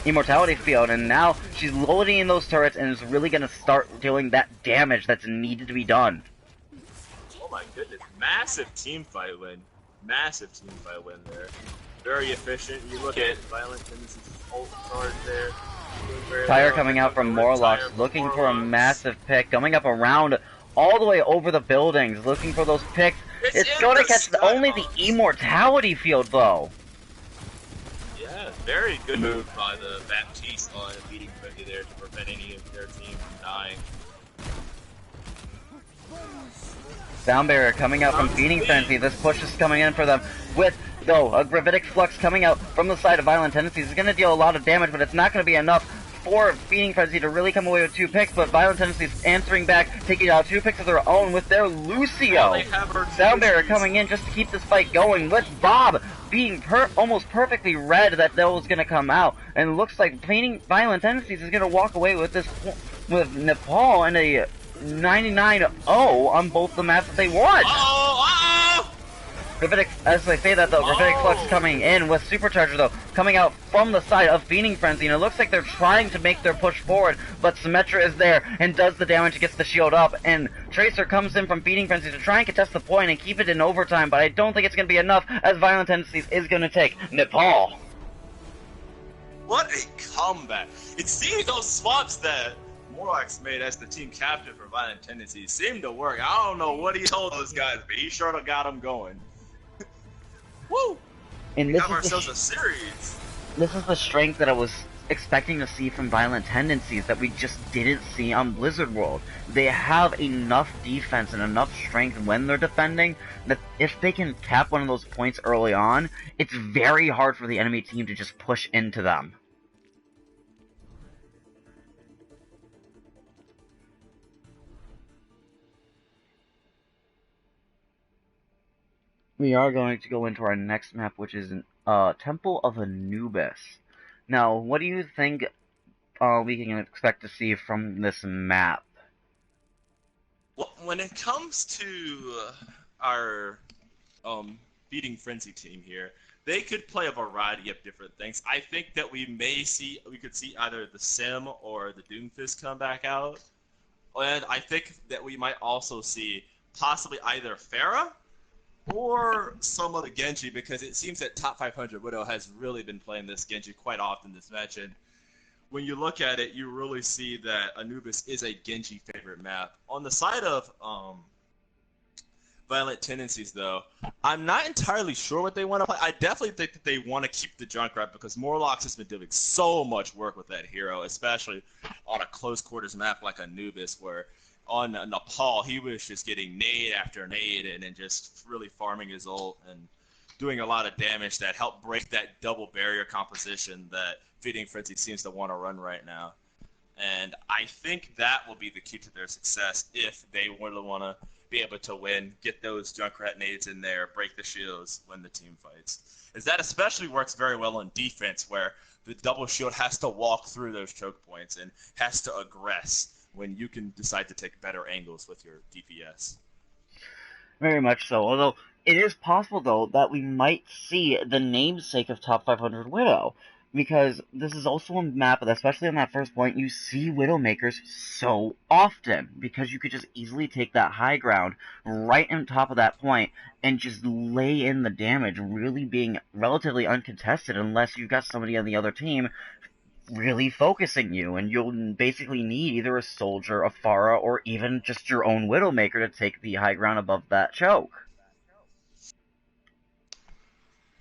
Immortality field, and now she's loading in those turrets and is really going to start doing that damage that's needed to be done. Oh my goodness, massive team fight win. Massive team fight win there. Very efficient. You look at Violent Tendencies ult card there. Tire coming out from Morlocks, looking for a massive pick, coming up around all the way over the buildings, looking for those picks. It's going to catch only the Immortality field, though. Yeah, very good move by the Baptiste on Feeding Frenzy there to prevent any of their team from dying. Sound Barrier coming out from Feeding Frenzy. This push is coming in for them with, though, a Gravitic Flux coming out from the side of Violent Tendencies. It's going to deal a lot of damage, but it's not going to be enough for Feeding Frenzy to really come away with 2 picks, but Violent Tendencies answering back, taking out 2 picks of their own with their Lucio. Sound Barrier coming in just to keep this fight going, with Bob being almost perfectly read that was going to come out, and it looks like Violent Tendencies is going to walk away with this, with Nepal and a 99-0 on both the maps that they won. Gravitic, as I say that though, Gravitic Flux coming in with Supercharger though, coming out from the side of Feeding Frenzy, and it looks like they're trying to make their push forward, but Symmetra is there and does the damage, gets the shield up, and Tracer comes in from Feeding Frenzy to try and contest the point and keep it in overtime, but I don't think it's going to be enough, as Violent Tendencies is going to take Nepal. What a comeback. It seems those swaps that Morlock's made as the team captain for Violent Tendencies seemed to work. I don't know what he told those guys, but he sure got them going. Woo! And we got ourselves a series. This is the strength that I was expecting to see from Violent Tendencies that we just didn't see on Blizzard World. They have enough defense and enough strength when they're defending that if they can cap one of those points early on, it's very hard for the enemy team to just push into them. We are going to go into our next map, which is Temple of Anubis. Now, what do you think we can expect to see from this map? Well, when it comes to our Feeding Frenzy team here, they could play a variety of different things. I think that we could see either the Sim or the Doomfist come back out. And I think that we might also see possibly either Pharah or some of the Genji, because it seems that top 500 Widow has really been playing this Genji quite often this match. And when you look at it, you really see that Anubis is a Genji favorite map. On the side of Violent Tendencies, though, I'm not entirely sure what they want to play. I definitely think that they want to keep the Junkrat, because Morlocks has been doing so much work with that hero, especially on a close quarters map like Anubis, where on Nepal he was just getting nade after nade and then just really farming his ult and doing a lot of damage that helped break that double barrier composition that Feeding Frenzy seems to want to run right now. And I think that will be the key to their success if they really want to be able to win, get those Junkrat nades in there, break the shields when the team fights. As that especially works very well on defense, where the double shield has to walk through those choke points and has to aggress when you can decide to take better angles with your DPS. Very much so, although it is possible, though, that we might see the namesake of Top 500 Widow, because this is also a map, especially on that first point, you see Widowmakers so often, because you could just easily take that high ground right on top of that point and just lay in the damage, really being relatively uncontested unless you've got somebody on the other team really focusing you, and you'll basically need either a soldier, a Pharah, or even just your own Widowmaker to take the high ground above that choke.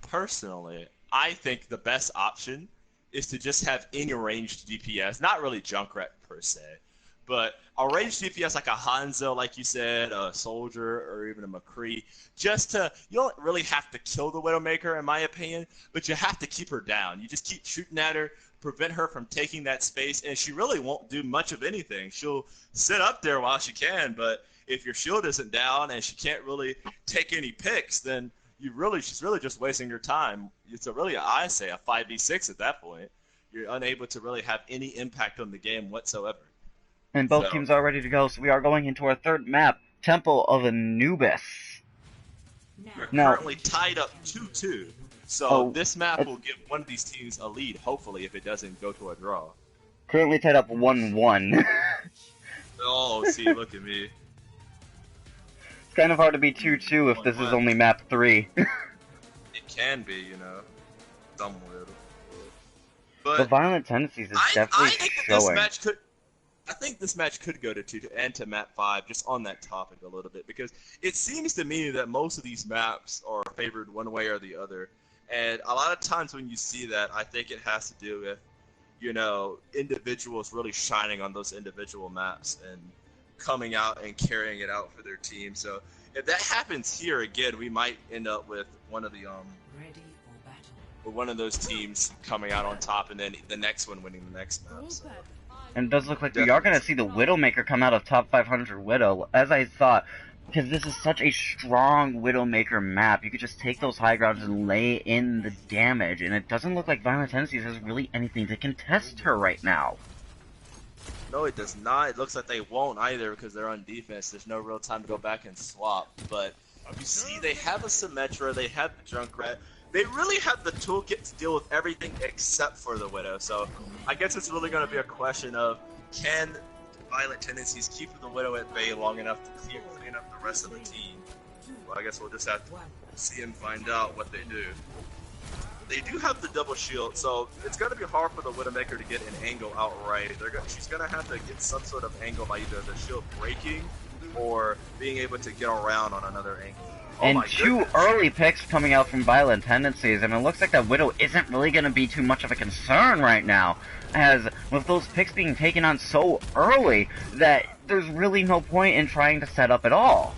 Personally, I think the best option is to just have any ranged DPS, not really Junkrat per se, but a ranged DPS like a Hanzo, like you said, a soldier, or even a McCree, just to, you don't really have to kill the Widowmaker in my opinion, but you have to keep her down. You just keep shooting at her, prevent her from taking that space, and she really won't do much of anything. She'll sit up there while she can, but if your shield isn't down and she can't really take any picks, then she's really just wasting your time. It's I say, a 5v6 at that point. You're unable to really have any impact on the game whatsoever. And both teams are ready to go, so we are going into our third map, Temple of Anubis. We're currently tied up 2-2. So this map will give one of these teams a lead, hopefully, if it doesn't go to a draw. Currently tied up 1-1. Oh, see, look at me. It's kind of hard to be 2-2 if this is only map 3. It can be, somewhere. But Violent Tendencies is definitely showing. I think this match could go to 2 and to map 5, just on that topic a little bit, because it seems to me that most of these maps are favored one way or the other. And a lot of times when you see that, I think it has to do with, individuals really shining on those individual maps and coming out and carrying it out for their team. So if that happens here again, we might end up with one of those teams coming out on top, and then the next one winning the next map. So. And it does look like we are going to see the Widowmaker come out of top 500 Widow, as I thought, because this is such a strong Widowmaker map. You could just take those high grounds and lay in the damage, and it doesn't look like Violent Tendencies has really anything to contest her right now. No, it does not. It looks like they won't either, because they're on defense. There's no real time to go back and swap. But you see, they have a Symmetra, they have the Junkrat. They really have the toolkit to deal with everything except for the Widow. So I guess it's really going to be a question of, can Violent Tendencies keep the Widow at bay long enough to clean up the rest of the team? Well, I guess we'll just have to see and find out what they do. They do have the double shield, so it's going to be hard for the Widowmaker to get an angle outright. She's going to have to get some sort of angle by either the shield breaking or being able to get around on another angle. And two early picks coming out from Violent Tendencies, and it looks like that Widow isn't really going to be too much of a concern right now, as with those picks being taken on so early that there's really no point in trying to set up at all.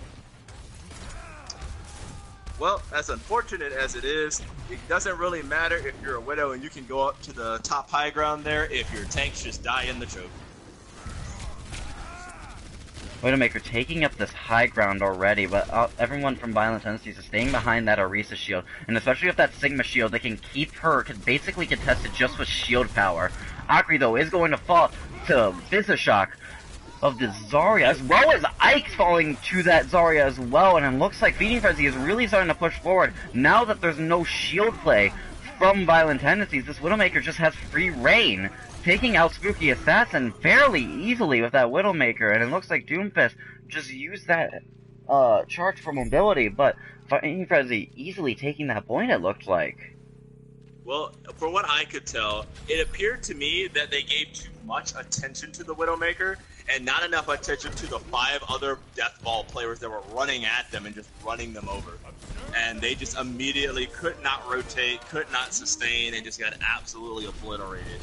Well, as unfortunate as it is, it doesn't really matter if you're a Widow and you can go up to the top high ground there if your tanks just die in the choke. Widowmaker taking up this high ground already, but everyone from Violent Tendencies is staying behind that Orisa shield, and especially with that Sigma shield, they can keep her basically contested just with shield power. Akri, though, is going to fall to Shock of the Zarya, as well as Ike's falling to that Zarya as well, and it looks like Feeding Frenzy is really starting to push forward. Now that there's no shield play from Violent Tendencies, this Widowmaker just has free reign, taking out Spooky Assassin fairly easily with that Widowmaker, and it looks like Doomfist just used that charge for mobility, but Feeding Frenzy easily taking that point, it looked like. Well, for what I could tell, it appeared to me that they gave too much attention to the Widowmaker and not enough attention to the 5 other Death Ball players that were running at them and just running them over. And they just immediately could not rotate, could not sustain, and just got absolutely obliterated.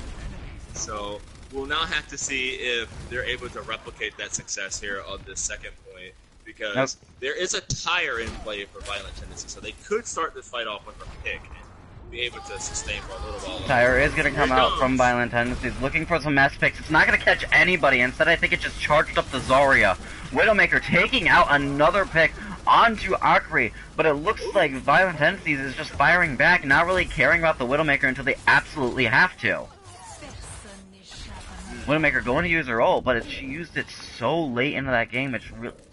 So we'll now have to see if they're able to replicate that success here on this second point, because there is a tire in play for Violent Tendencies, so they could start this fight off with a pick and be able to sustain for a little while. Tire is going to come out from Violent Tendencies, looking for some mass picks. It's not going to catch anybody. Instead, I think it just charged up the Zarya. Widowmaker taking out another pick onto Akri, but it looks like Violent Tendencies is just firing back, not really caring about the Widowmaker until they absolutely have to. Widowmaker going to use her ult, but she used it so late into that game,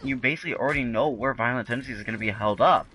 you basically already know where Violent Tendencies is going to be held up.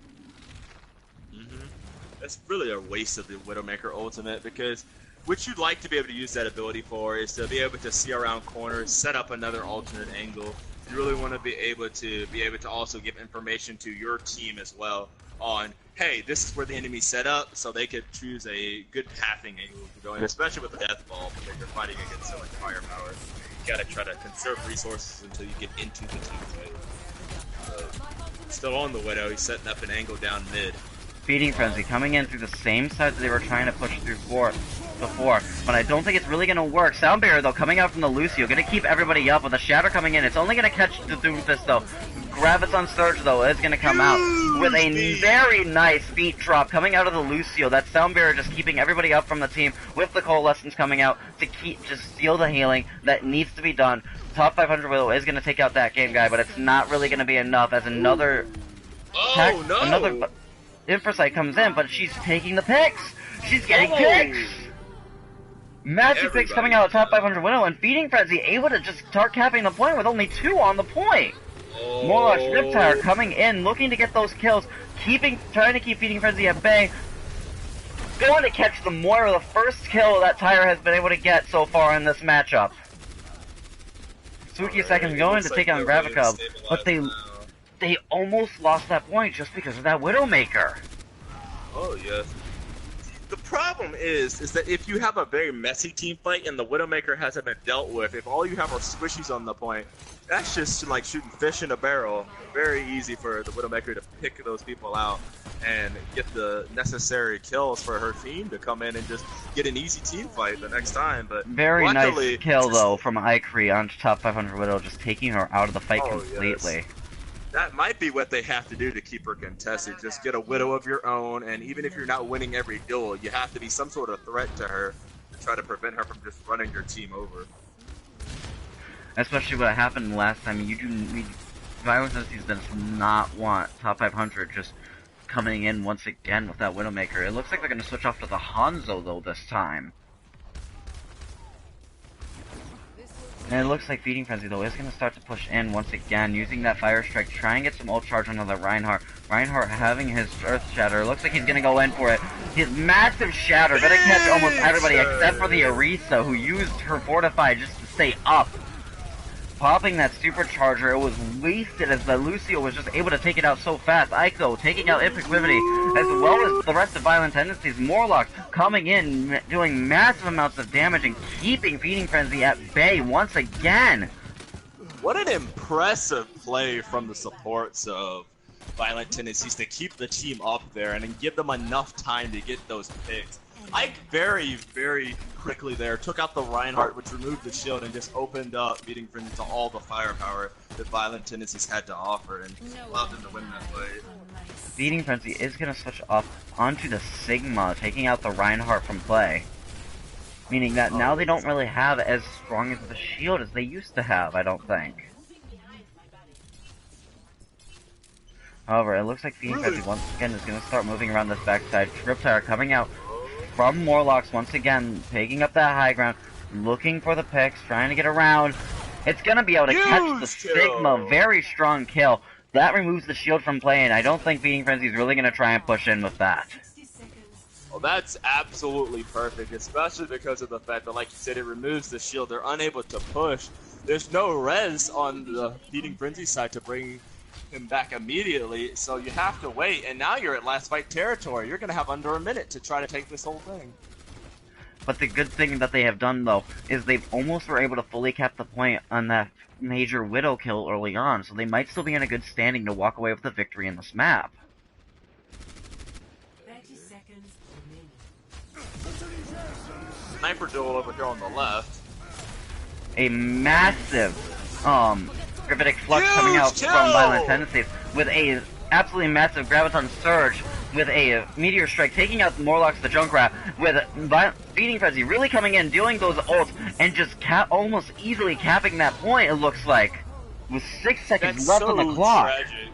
That's really a waste of the Widowmaker ultimate, because what you'd like to be able to use that ability for is to be able to see around corners, set up another alternate angle. You really want to be able to also give information to your team as well on, hey, this is where the enemy's set up, so they could choose a good pathing angle to go in, especially with the Death Ball, because you're fighting against so much firepower. You gotta try to conserve resources until you get into the team fight. Still on the Widow, he's setting up an angle down mid. Feeding Frenzy coming in through the same side that they were trying to push through before, but I don't think it's really going to work. Sound Barrier, though, coming out from the Lucio, going to keep everybody up with a Shatter coming in. It's only going to catch the Doomfist, though. Graviton Surge, though, is going to come out with a very nice beat drop coming out of the Lucio. That Sound Barrier just keeping everybody up from the team with the Coalescence coming out to just steal the healing that needs to be done. Top 500 Willow is going to take out that game guy, but it's not really going to be enough as another... another Infrasight comes in, but she's taking the picks. She's getting picks. Massive picks coming out of top 500 Widow, and Feeding Frenzy able to just start capping the point with only 2 on the point. Morlock's Riptire coming in, looking to get those kills, trying to keep Feeding Frenzy at bay. Going to catch the Moira, the first kill that Tyre has been able to get so far in this matchup. Suki Second's going to take on Graviton, but they almost lost that point just because of that Widowmaker. Oh, yes. The problem is that if you have a very messy team fight and the Widowmaker hasn't been dealt with, if all you have are squishies on the point, that's just like shooting fish in a barrel. Very easy for the Widowmaker to pick those people out and get the necessary kills for her team to come in and just get an easy team fight the next time. But very luckily, nice kill, though, from Ikri on top 500 Widow, just taking her out of the fight completely. Yes. That might be what they have to do to keep her contested. Just get a Widow of your own, and even if you're not winning every duel, you have to be some sort of threat to her to try to prevent her from just running your team over. Especially what happened last time. Violent Tendencies does not want top 500 just coming in once again with that Widowmaker. It looks like they're going to switch off to the Hanzo, though, this time. And it looks like Feeding Frenzy, though, is going to start to push in once again, using that Fire Strike, try and get some ult charge onto the Reinhardt. Reinhardt having his Earth Shatter. Looks like he's going to go in for it. His massive Shatter, going to catch almost everybody except for the Orisa, who used her Fortify just to stay up. Popping that Supercharger, it was wasted as the Lucio was just able to take it out so fast. Aiko taking out Epiclivity, as well as the rest of Violent Tendencies. Morlock coming in, doing massive amounts of damage and keeping Feeding Frenzy at bay once again. What an impressive play from the supports of Violent Tendencies to keep the team up there and then give them enough time to get those picks. Ike very, very quickly there took out the Reinhardt, which removed the shield and just opened up Feeding Frenzy to all the firepower that Violent Tendencies had to offer and allowed them to win that fight. Feeding Frenzy is going to switch up onto the Sigma, taking out the Reinhardt from play. Meaning that now they don't really have as strong as the shield as they used to have, I don't think. However, it looks like Feeding Frenzy once again is going to start moving around this backside. Triptire coming out from Morlocks once again, taking up that high ground, looking for the picks, trying to get around. It's going to be able to catch the Sigma. Very strong kill. That removes the shield from play, and I don't think Feeding Frenzy is really going to try and push in with that. Well, that's absolutely perfect, especially because of the fact that, like you said, it removes the shield. They're unable to push. There's no res on the Feeding Frenzy side to bring him back immediately, so you have to wait, and now you're at last fight territory. You're going to have under a minute to try to take this whole thing. But the good thing that they have done, though, is they've almost were able to fully cap the point on that major Widow kill early on, so they might still be in a good standing to walk away with the victory in this map. 30 seconds remaining. Sniper duel over here on the left. A massive, gravitic flux coming out from Violent Tendencies with a absolutely massive Graviton Surge with a Meteor Strike taking out Morlocks the Junkrat with Feeding Frenzy really coming in, dealing those ults, and just almost easily capping that point, it looks like, with 6 seconds left on the clock. Tragic.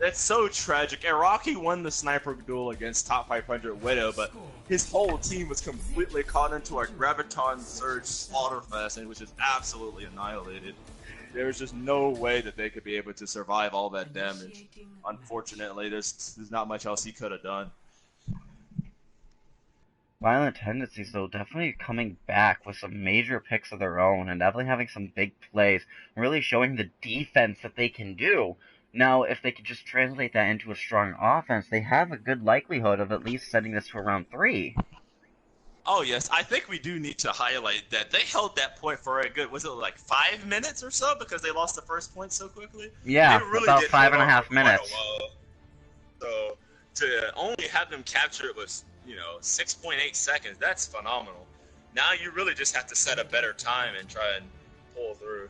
That's so tragic. Iraqi won the sniper duel against top 500 Widow, but his whole team was completely caught into a Graviton Surge slaughterfest, and was just absolutely annihilated. There was just no way that they could be able to survive all that damage. Unfortunately, there's not much else he could have done. Violent Tendencies, though, definitely coming back with some major picks of their own, and definitely having some big plays, really showing the defense that they can do. Now, if they could just translate that into a strong offense, they have a good likelihood of at least sending this to round 3. Oh, yes. I think we do need to highlight that they held that point for a good, was it like 5 minutes or so? Because they lost the first point so quickly? Yeah, they really about did 5.5 minutes. So, to only have them capture it with, 6.8 seconds, that's phenomenal. Now you really just have to set a better time and try and pull through.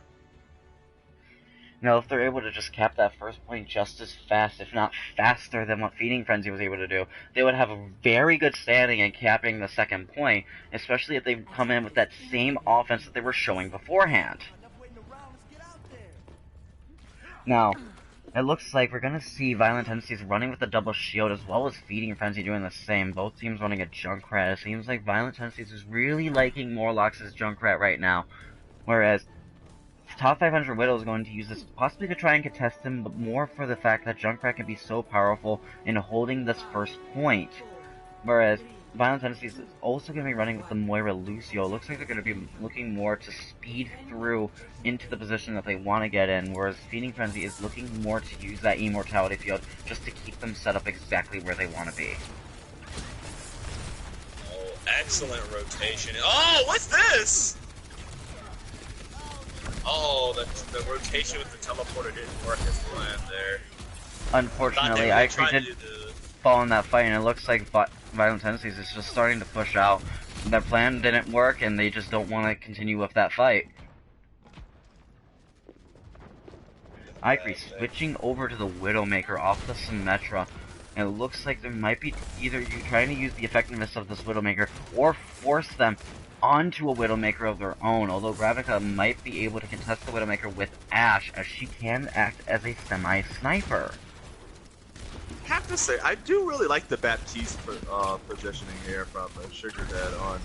Now, if they're able to just cap that first point just as fast, if not faster than what Feeding Frenzy was able to do, they would have a very good standing in capping the second point, especially if they come in with that same offense that they were showing beforehand. Now, it looks like we're going to see Violent Tendencies running with the double shield as well as Feeding Frenzy doing the same. Both teams running a Junkrat. It seems like Violent Tendencies is really liking Morlocks' Junkrat right now, whereas Top 500 Widow is going to use this possibly to try and contest him, but more for the fact that Junkrat can be so powerful in holding this first point. Whereas Violent Tendencies is also going to be running with the Moira Lucio. Looks like they're going to be looking more to speed through into the position that they want to get in, whereas Feeding Frenzy is looking more to use that Immortality Field just to keep them set up exactly where they want to be. Oh, excellent rotation. Oh, what's this? Oh, the rotation with the teleporter didn't work as planned there. Unfortunately, I did fall in that fight, and it looks like Violent Tendencies is just starting to push out. Their plan didn't work, and they just don't want to continue with that fight. Ikri switching over to the Widowmaker off the Symmetra, and it looks like there might be either you trying to use the effectiveness of this Widowmaker or force them onto a Widowmaker of their own, although Gravica might be able to contest the Widowmaker with Ashe, as she can act as a semi-sniper. I have to say, I do really like the Baptiste positioning here from Sugar Dad on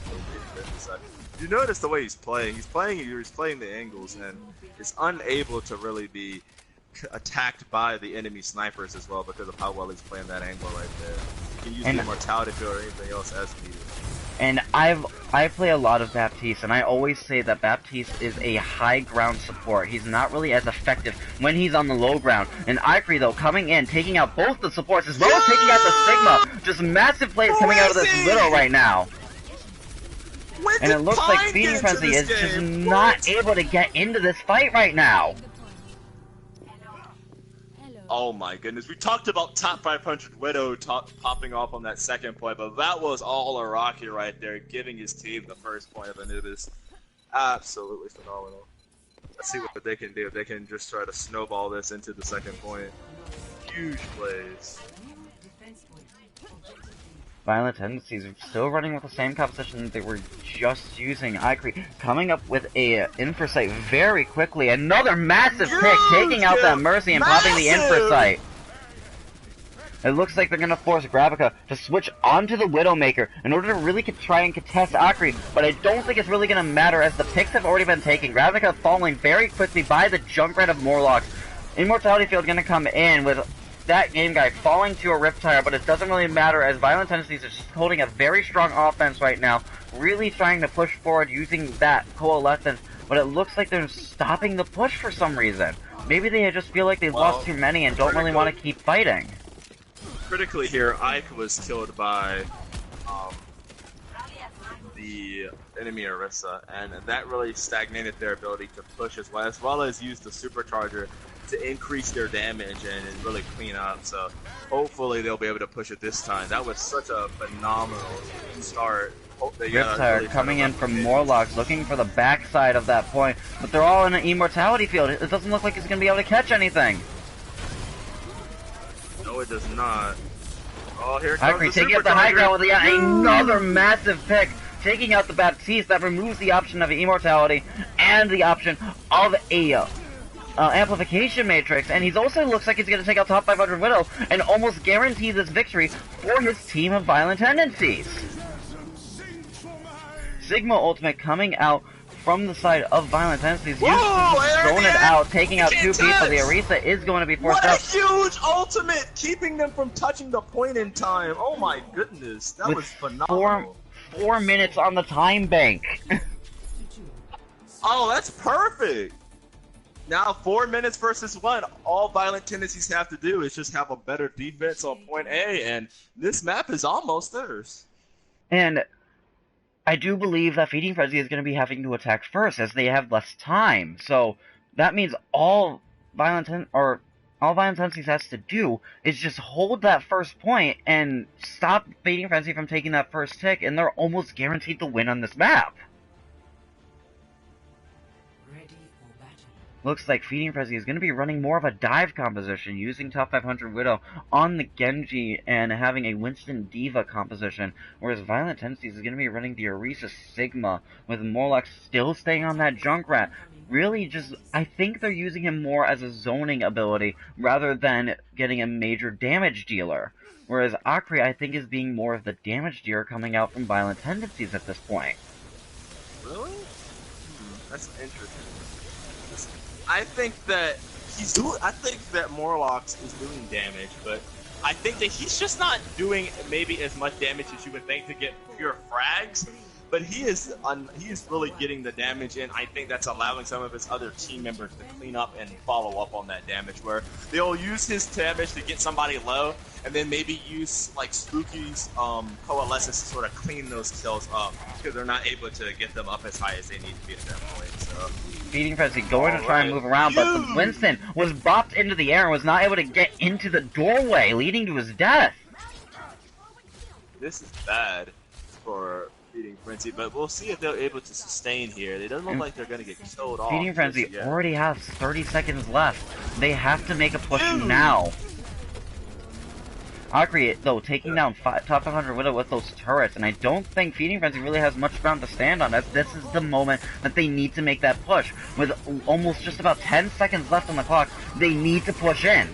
the side. You notice the way he's playing. He's playing the angles and is unable to really be attacked by the enemy snipers as well because of how well he's playing that angle right there. He can use the Immortality Field or anything else as needed. And I play a lot of Baptiste, and I always say that Baptiste is a high ground support. He's not really as effective when he's on the low ground. And Ikri, though, coming in, taking out both the supports as well as taking out the Sigma. Just massive plays coming out of this Widow right now. And it looks like Feeding Frenzy is just not able to get into this fight right now. Oh my goodness, we talked about top 500 Widow popping off on that second point, but that was all Iraqi right there, giving his team the first point of Anubis. Absolutely phenomenal. Let's see what they can do, if they can just try to snowball this into the second point. Huge plays. Violent Tendencies are still running with the same composition that they were just using. Ikri coming up with a Infrasight very quickly. Another massive pick, taking out that Mercy and popping the Infrasight. It looks like they're going to force Gravica to switch onto the Widowmaker in order to really try and contest Akri, but I don't think it's really going to matter as the picks have already been taken. Gravica falling very quickly by the Junkrat of Morlocks. Immortality Field going to come in with that game guy falling to a Riptire, but it doesn't really matter as Violent Tendencies is just holding a very strong offense right now, really trying to push forward using that Coalescence, but it looks like they're stopping the push for some reason. Maybe they just feel like they've lost too many and don't really want to keep fighting. Critically here, Ike was killed by the enemy Orisa, and that really stagnated their ability to push as well as use the supercharger to increase their damage and really clean up. So hopefully they'll be able to push it this time. That was such a phenomenal start. Riptire really coming in from Morlocks, looking for the backside of that point, but they're all in an Immortality Field. It doesn't look like he's going to be able to catch anything. No, it does not. Oh, here comes Akri the taking out the high ground with another massive pick, taking out the Baptiste. That removes the option of Immortality and the option of a Amplification Matrix, and he's also looks like he's going to take out top 500 Widow and almost guarantee this victory for his team of Violent Tendencies. Sigma Ultimate coming out from the side of Violent Tendencies, throwing it out, taking out two people. The Orisa is going to be forced out. What a huge ultimate, keeping them from touching the point in time. Oh my goodness, that was phenomenal. 4 minutes on the time bank. Oh, that's perfect. Now 4 minutes versus 1. All Violent Tendencies have to do is just have a better defense on point A, and this map is almost theirs. And I do believe that Feeding Frenzy is going to be having to attack first, as they have less time. So that means all Violent Tendencies has to do is just hold that first point and stop Feeding Frenzy from taking that first tick, and they're almost guaranteed to win on this map. Looks like Feeding Frenzy is going to be running more of a dive composition, using top 500 Widow on the Genji and having a Winston Diva composition, whereas Violent Tendencies is going to be running the Orisa Sigma, with Morlock still staying on that Junkrat. Really just, I think they're using him more as a zoning ability, rather than getting a major damage dealer. Whereas Akri, I think, is being more of the damage dealer coming out from Violent Tendencies at this point. Really? That's interesting. I think that Morlocks is doing damage, but I think that he's just not doing maybe as much damage as you would think to get pure frags. But he is really getting the damage in. I think that's allowing some of his other team members to clean up and follow up on that damage, where they'll use his damage to get somebody low, and then maybe use like Spooky's Coalescence to sort of clean those kills up, because they're not able to get them up as high as they need to be at that point. So Feeding Frenzy going to try and move around, but the Winston was bopped into the air and was not able to get into the doorway, leading to his death. This is bad for Feeding Frenzy, but we'll see if they're able to sustain here. It doesn't look like they're going to get killed off. Feeding Frenzy already has 30 seconds left. They have to make a push now. Akri, though, taking down top 500 Widow with those turrets, and I don't think Feeding Frenzy really has much ground to stand on, as this is the moment that they need to make that push. With almost just about 10 seconds left on the clock, they need to push in.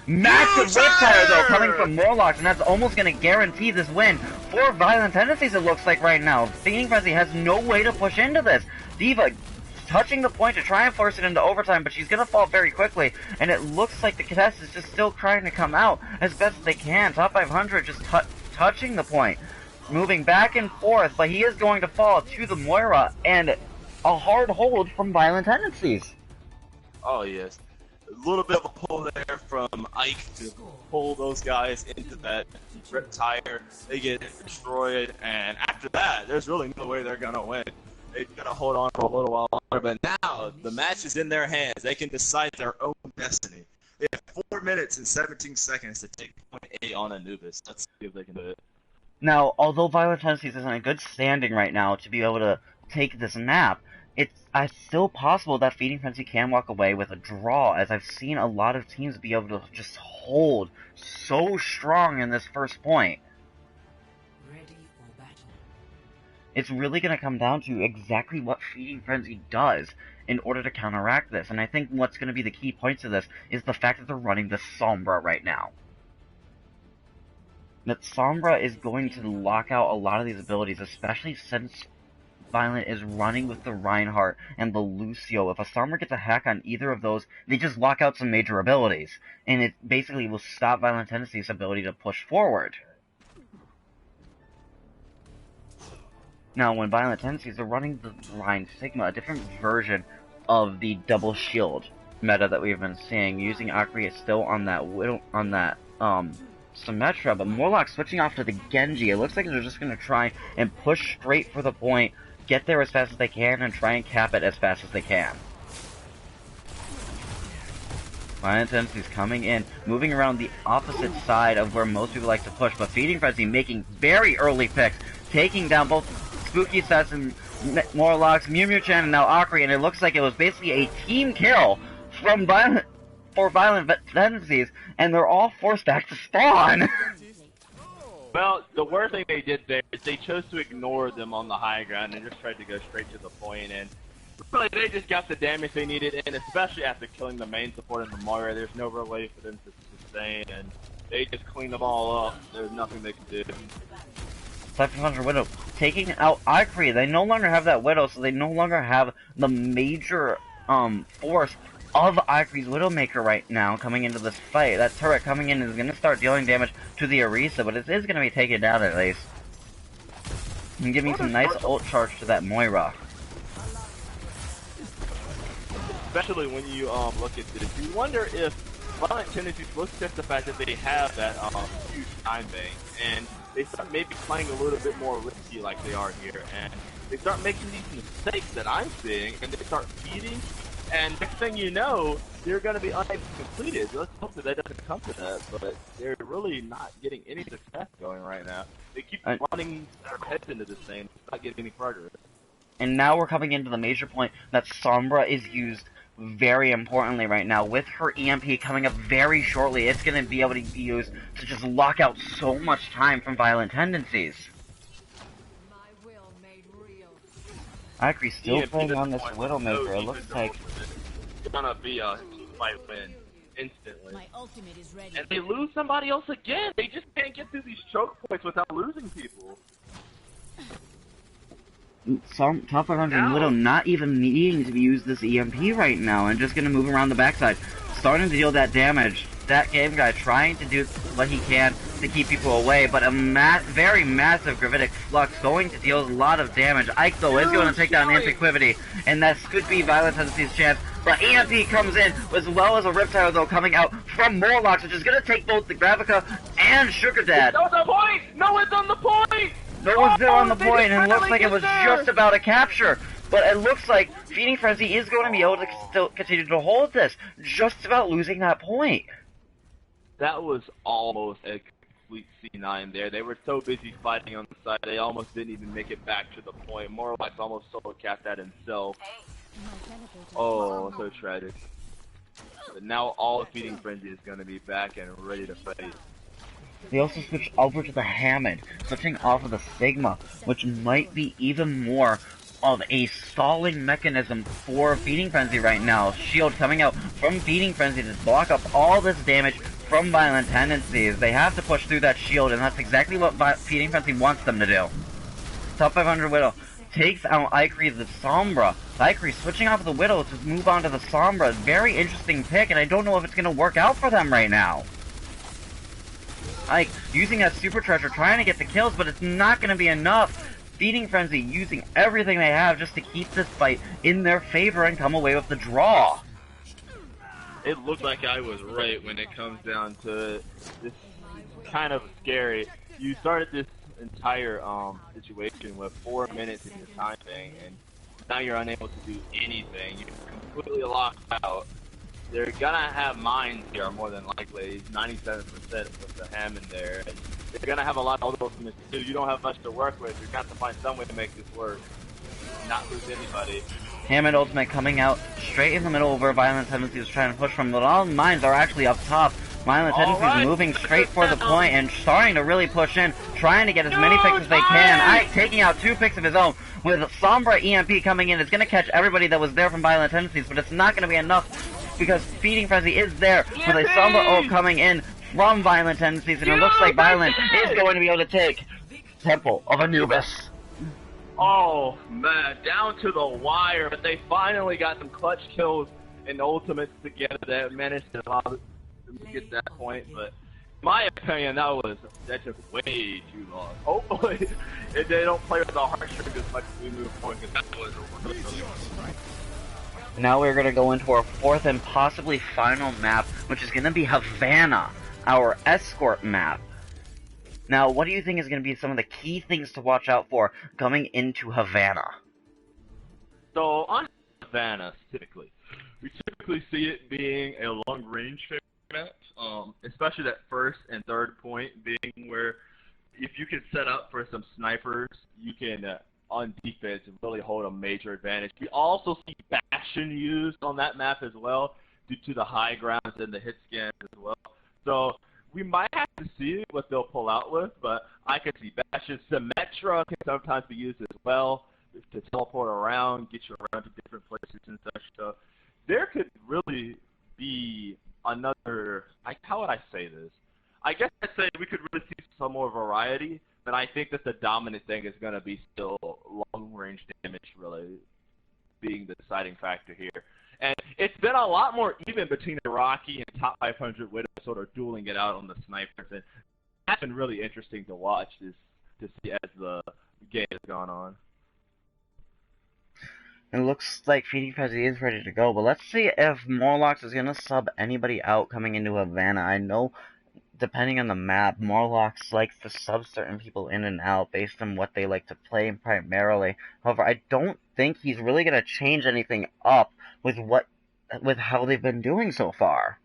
Massive Riptire, though, coming from Morlocks, and that's almost going to guarantee this win for Violent Tendencies, it looks like right now. Feeding Frenzy has no way to push into this. Diva touching the point to try and force it into overtime, but she's going to fall very quickly, and it looks like the contest is just still trying to come out as best as they can. Top 500 just touching the point, moving back and forth, but he is going to fall to the Moira, and a hard hold from Violent Tendencies. Oh, yes. A little bit of a pull there from Ike to pull those guys into that Riptire. They get destroyed, and after that, there's really no way they're going to win. They've got to hold on for a little while longer, but now the match is in their hands. They can decide their own destiny. They have 4 minutes and 17 seconds to take point A on Anubis. Let's see if they can do it. Now, although Violent Tendencies is in a good standing right now to be able to take this map, it's still possible that Feeding Frenzy can walk away with a draw, as I've seen a lot of teams be able to just hold so strong in this first point. It's really going to come down to exactly what Feeding Frenzy does in order to counteract this. And I think what's going to be the key points of this is the fact that they're running the Sombra right now. That Sombra is going to lock out a lot of these abilities, especially since Violent is running with the Reinhardt and the Lucio. If a Sombra gets a hack on either of those, they just lock out some major abilities. And it basically will stop Violent Tendencies' ability to push forward. Now, when Violent Tendencies are running the Rein Sigma, a different version of the double shield meta that we've been seeing, using Akri is still on that Symmetra, but Morlock switching off to the Genji. It looks like they're just going to try and push straight for the point, get there as fast as they can, and try and cap it as fast as they can. Violent Tendencies coming in, moving around the opposite side of where most people like to push, but Feeding Frenzy making very early picks, taking down both Spooky Sets and Morlocks, Mew Mew Chan, and now Akri, and it looks like it was basically a team kill from Violent Tendencies, and they're all forced back to spawn. Well, the worst thing they did there is they chose to ignore them on the high ground and just tried to go straight to the point, and really they just got the damage they needed, and especially after killing the main support in the Moira, there's no real way for them to sustain, and they just cleaned them all up. There's nothing they could do. 500 Widow taking out Akri. They no longer have that Widow, so they no longer have the major force of Akri's Widowmaker right now coming into this fight. That turret coming in is going to start dealing damage to the Orisa, but it is going to be taken down at least. And giving some nice ult charge to that Moira. Especially when you look at this, you wonder if Violent Tendencies looks at the fact that they have that huge time bank, and they start maybe playing a little bit more risky like they are here, and they start making these mistakes that I'm seeing, and they start feeding, and next thing you know, they're going to be unable to complete it. Let's hope that doesn't come to that, but they're really not getting any success going right now. They keep running their heads into this thing, not getting any progress. And now we're coming into the major point that Sombra is used very importantly right now. With her EMP coming up very shortly, it's going to be able to be used to just lock out so much time from Violent Tendencies. Akri still playing on this Widowmaker. It looks like it's gonna be a fight win instantly. And they lose somebody else again. They just can't get through these choke points without losing people. Some top 500 Widow not even needing to use this EMP right now, and just gonna move around the backside, starting to deal that damage. That game guy trying to do what he can to keep people away, but a very massive gravitic flux going to deal a lot of damage. Ike though is going to take down Antiquivity, and that could be Violent Tendencies' chance. But EMP comes in, as well as a Riptile though coming out from Morlocks, which is going to take both the Gravica and Sugar Dad. It's on the point! No one's on the point! No one's there on the point, and it looks like it was just about a capture. But it looks like Feeding Frenzy is going to be able to still continue to hold this, just about losing that point. That was almost a complete C9 there. They were so busy fighting on the side, they almost didn't even make it back to the point. Morlock's almost solo capped that himself. Oh, so tragic. But now all Feeding Frenzy is going to be back and ready to fight. They also switched over to the Hammond, switching off of the Sigma, which might be even more of a stalling mechanism for Feeding Frenzy right now. Shield coming out from Feeding Frenzy to block up all this damage from Violent Tendencies. They have to push through that shield, and that's exactly what Feeding Frenzy wants them to do. Top 500 Widow takes out Ikri the Sombra. Ikri switching off of the Widow to move on to the Sombra. Very interesting pick, and I don't know if it's going to work out for them right now. Ike using that super treasure, trying to get the kills, but it's not going to be enough. Feeding Frenzy using everything they have just to keep this fight in their favor and come away with the draw. It looked like I was right when it comes down to this kind of scary. You started this entire situation with 4 minutes in your time thing, and now you're unable to do anything. You're completely locked out. They're gonna have mines here more than likely, 97% with the Hammond there. And they're gonna have a lot of ultimates too. You don't have much to work with. You're gonna have to find some way to make this work, not lose anybody. Hammond ultimate coming out straight in the middle of where Violent Tendencies is trying to push from, but all the mines are actually up top. Violent Tendencies moving straight for the point and starting to really push in, trying to get as many picks as they can. Ike taking out 2 picks of his own, with Sombra EMP coming in. It's going to catch everybody that was there from Violent Tendencies, but it's not going to be enough because Feeding Frenzy is there with a Sombra ult coming in from Violent Tendencies, and it looks like Violent is going to be able to take Temple of Anubis. Oh man, down to the wire, but they finally got some clutch kills and ultimates together that managed to allow them to get that point. But in my opinion, that took way too long. Hopefully, if they don't play with the heartstrings as much as we move forward, because that was really long. Now we're going to go into our 4th and possibly final map, which is going to be Havana, our escort map. Now, what do you think is going to be some of the key things to watch out for coming into Havana? So, on Havana, typically, we typically see it being a long-range map, especially that 1st and 3rd point being where if you can set up for some snipers, you can, on defense, really hold a major advantage. We also see Bastion used on that map as well, due to the high grounds and the hit scans as well. So, we might have to see what they'll pull out with, but I can see Bastion. Symmetra can sometimes be used as well to teleport around, get you around to different places and such. So there could really be another, how would I say this? I guess I'd say we could really see some more variety, but I think that the dominant thing is going to be still long-range damage really being the deciding factor here. And it's been a lot more even between Iraqi and top 500 Widow sort of dueling it out on the snipers. And that's been really interesting to watch to see as the game has gone on. It looks like Feeding Frenzy is ready to go, but let's see if Morlocks is going to sub anybody out coming into Havana. I know, depending on the map, Morlocks likes to sub certain people in and out based on what they like to play primarily. However, I don't think he's really going to change anything up with how they've been doing so far.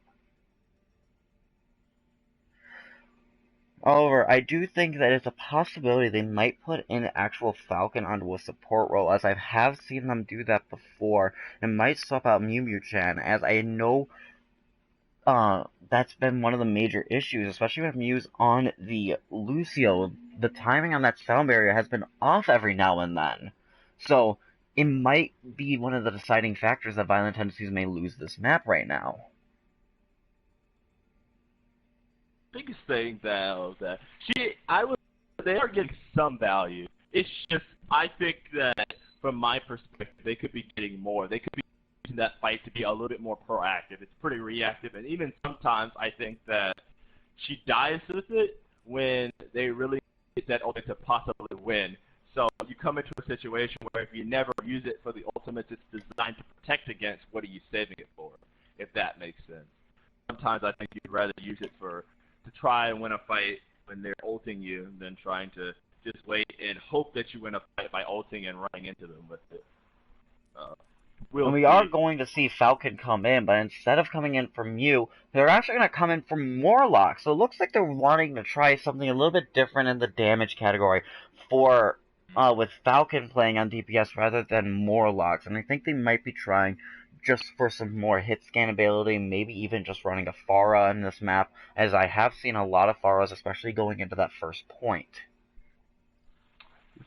However, I do think that it's a possibility they might put in actual Falcon onto a support role, as I have seen them do that before, and might swap out Mew Mew Chan, as I know that's been one of the major issues, especially with Mew's on the Lucio. The timing on that sound barrier has been off every now and then. So, it might be one of the deciding factors that Violent Tendencies may lose this map right now. Biggest thing though that they are getting some value. It's just I think that from my perspective they could be getting more. They could be using that fight to be a little bit more proactive. It's pretty reactive, and even sometimes I think that she dies with it when they really get that ultimate to possibly win. So you come into a situation where if you never use it for the ultimates, it's designed to protect against what are you saving it for, if that makes sense. Sometimes I think you'd rather use it to try and win a fight when they're ulting you than trying to just wait and hope that you win a fight by ulting and running into them with it. We are going to see Falcon come in, but instead of coming in from Mew, they're actually going to come in from Morlock. So it looks like they're wanting to try something a little bit different in the damage category for with Falcon playing on DPS rather than Morlocks. And I think they might be trying just for some more hit scan ability, maybe even just running a Pharah in this map, as I have seen a lot of Pharahs, especially going into that first point.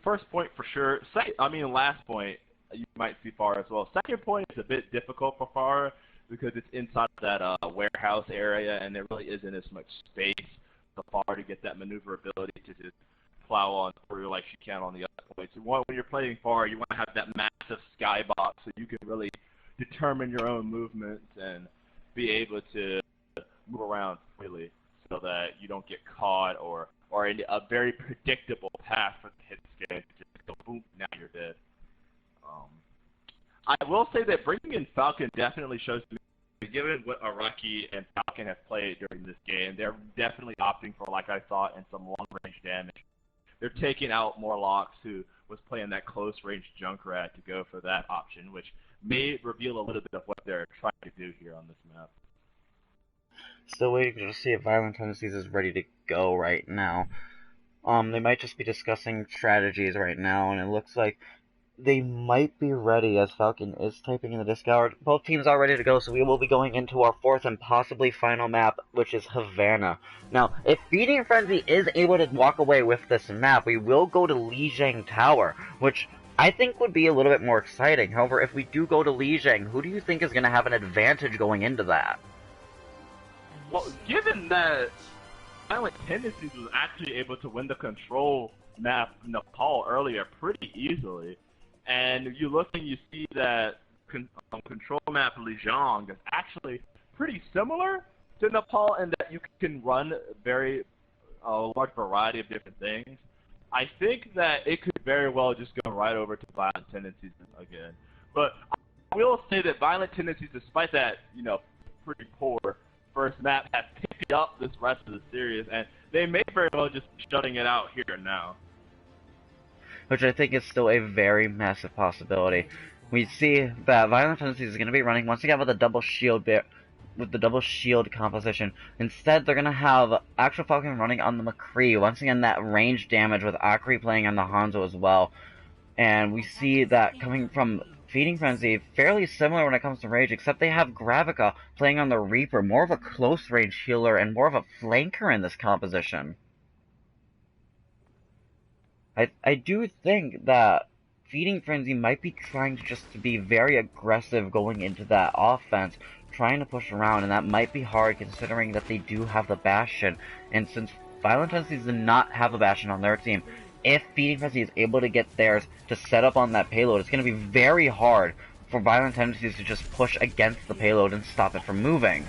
First point for sure. Last point, you might see Pharah as well. Second point is a bit difficult for Pharah because it's inside that warehouse area, and there really isn't as much space for Pharah to get that maneuverability to just plow on through like she can on the other points. When you're playing Pharah, you want to have that massive skybox so you can really determine your own movements and be able to move around freely so that you don't get caught or in a very predictable path for the hit scan. Just go boom, now you're dead. I will say that bringing in Falcon definitely shows me, given what Iraqi and Falcon have played during this game, they're definitely opting for, like I thought, and some long-range damage. They're taking out Morlocks, who was playing that close-range Junkrat, to go for that option, which may reveal a little bit of what they're trying to do here on this map. Still waiting to see if Violent Tendencies is ready to go right now. They might just be discussing strategies right now, and it looks like they might be ready, as Falcon is typing in the Discord. Both teams are ready to go, so we will be going into our fourth and possibly final map, which is Havana. Now, if Feeding Frenzy is able to walk away with this map, we will go to Lijiang Tower, which I think would be a little bit more exciting. However, if we do go to Lijiang, who do you think is going to have an advantage going into that? Well, given that Violent Tendencies was actually able to win the control map Nepal earlier pretty easily, and you look and you see that control map Lijiang is actually pretty similar to Nepal in that you can run a large variety of different things. I think that it could very well just go right over to Violent Tendencies again. But I will say that Violent Tendencies, despite that, pretty poor first map, has picked up this rest of the series, and they may very well just be shutting it out here and now. Which I think is still a very massive possibility. We see that Violent Tendencies is going to be running once again with a double shield composition. Instead, they're going to have Actual Falcon running on the McCree. Once again, that range damage with Akri playing on the Hanzo as well. And we see that coming from Feeding Frenzy, fairly similar when it comes to Rage, except they have Gravica playing on the Reaper, more of a close range healer and more of a flanker in this composition. I do think that Feeding Frenzy might be trying to be very aggressive going into that offense, trying to push around, and that might be hard considering that they do have the Bastion. And since Violent Tendencies did not have a Bastion on their team, if Feeding Frenzy is able to get theirs to set up on that payload, it's going to be very hard for Violent Tendencies to just push against the payload and stop it from moving.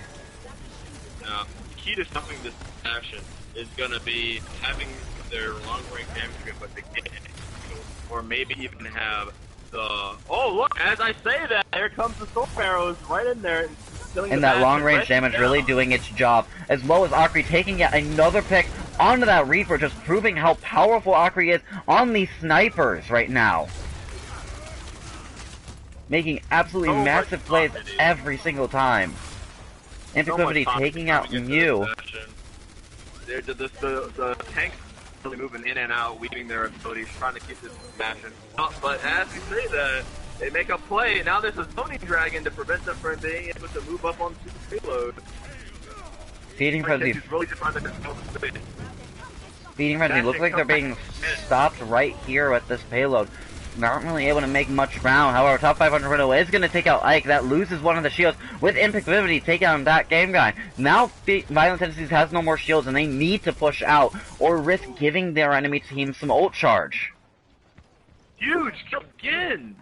Now, key to stopping this Bastion is going to be having their long-range damage but they get or maybe even have the... Oh, look, as I say that, there comes the Storm Arrows right in there. And that long-range damage really doing its job, as well as Akri taking yet another pick onto that Reaper, just proving how powerful Akri is on these snipers right now. Making absolutely massive plays every single time. Impeccability taking out Mew. The tanks really moving in and out, weaving their abilities, trying to keep this Bastion up. But as you say that, they make a play. Now there's a zoning dragon to prevent them from being able to move up onto the payload. Feeding Frenzy. Really Feeding Frenzy looks like they're being stopped right here with this payload. Not really able to make much ground. However, top 500 Widow is going to take out Ike. That loses one of the shields with Impeccability taking on that game guy. Now, Violent Tendencies has no more shields and they need to push out or risk giving their enemy team some ult charge. Huge kill again!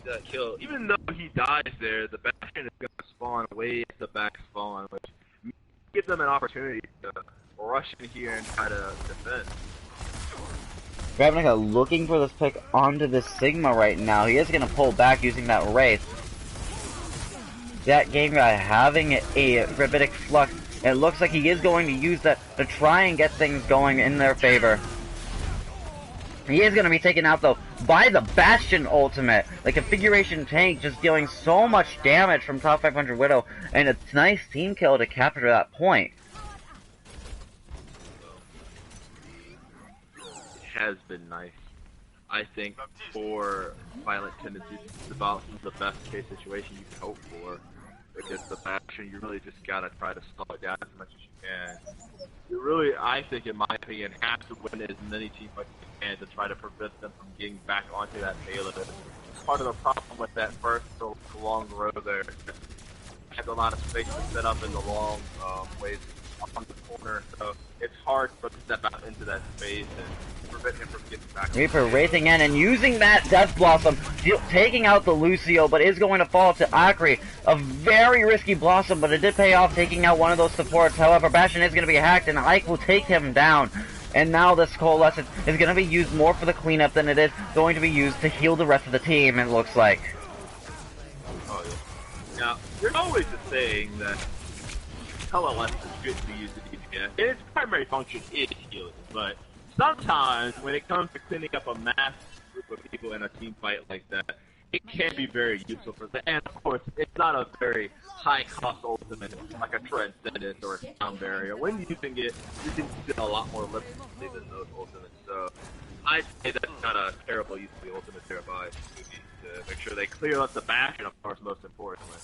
That kill. Even though he dies there, the Bastion is going to spawn way at the back spawn, which gives them an opportunity to rush in here and try to defend. Gravica looking for this pick onto the Sigma right now. He is going to pull back using that Wraith. That game guy having a Gravitic Flux. It looks like he is going to use that to try and get things going in their favor. He is going to be taken out, though, by the Bastion ultimate. The configuration tank just dealing so much damage from top 500 Widow, and a nice team kill to capture that point. It has been nice. I think for Violent Tendencies, it's about the best case situation you can hope for. Because the Bastion, you really just gotta try to slow it down as much as you can. You really, I think, in my opinion, have to win as many teamfights as you can to try to prevent them from getting back onto that payload. Part of the problem with that first long row there, I have a lot of space to set up in the long ways on the corner, so it's hard for them to step out into that space and prevent him from getting back. Reaper racing in and using that Death Blossom, taking out the Lucio, but is going to fall to Akri. A very risky Blossom, but it did pay off, taking out one of those supports. However, Bastion is going to be hacked, and Ike will take him down. And now this Coalescence is going to be used more for the cleanup than it is going to be used to heal the rest of the team, it looks like. Oh, yeah. Now, there's always a saying that Coalescence is good to be used in DPS. Its primary function is healing, but sometimes when it comes to cleaning up a mass group of people in a team fight like that, it can be very useful for them. And of course, it's not a very high-cost ultimate like a Transcendence or a Sound Barrier. When using it, you can get a lot more limited than those ultimates. So I'd say that's not a terrible use of the ultimate there by Suzuki to make sure they clear up the back, and of course, most importantly,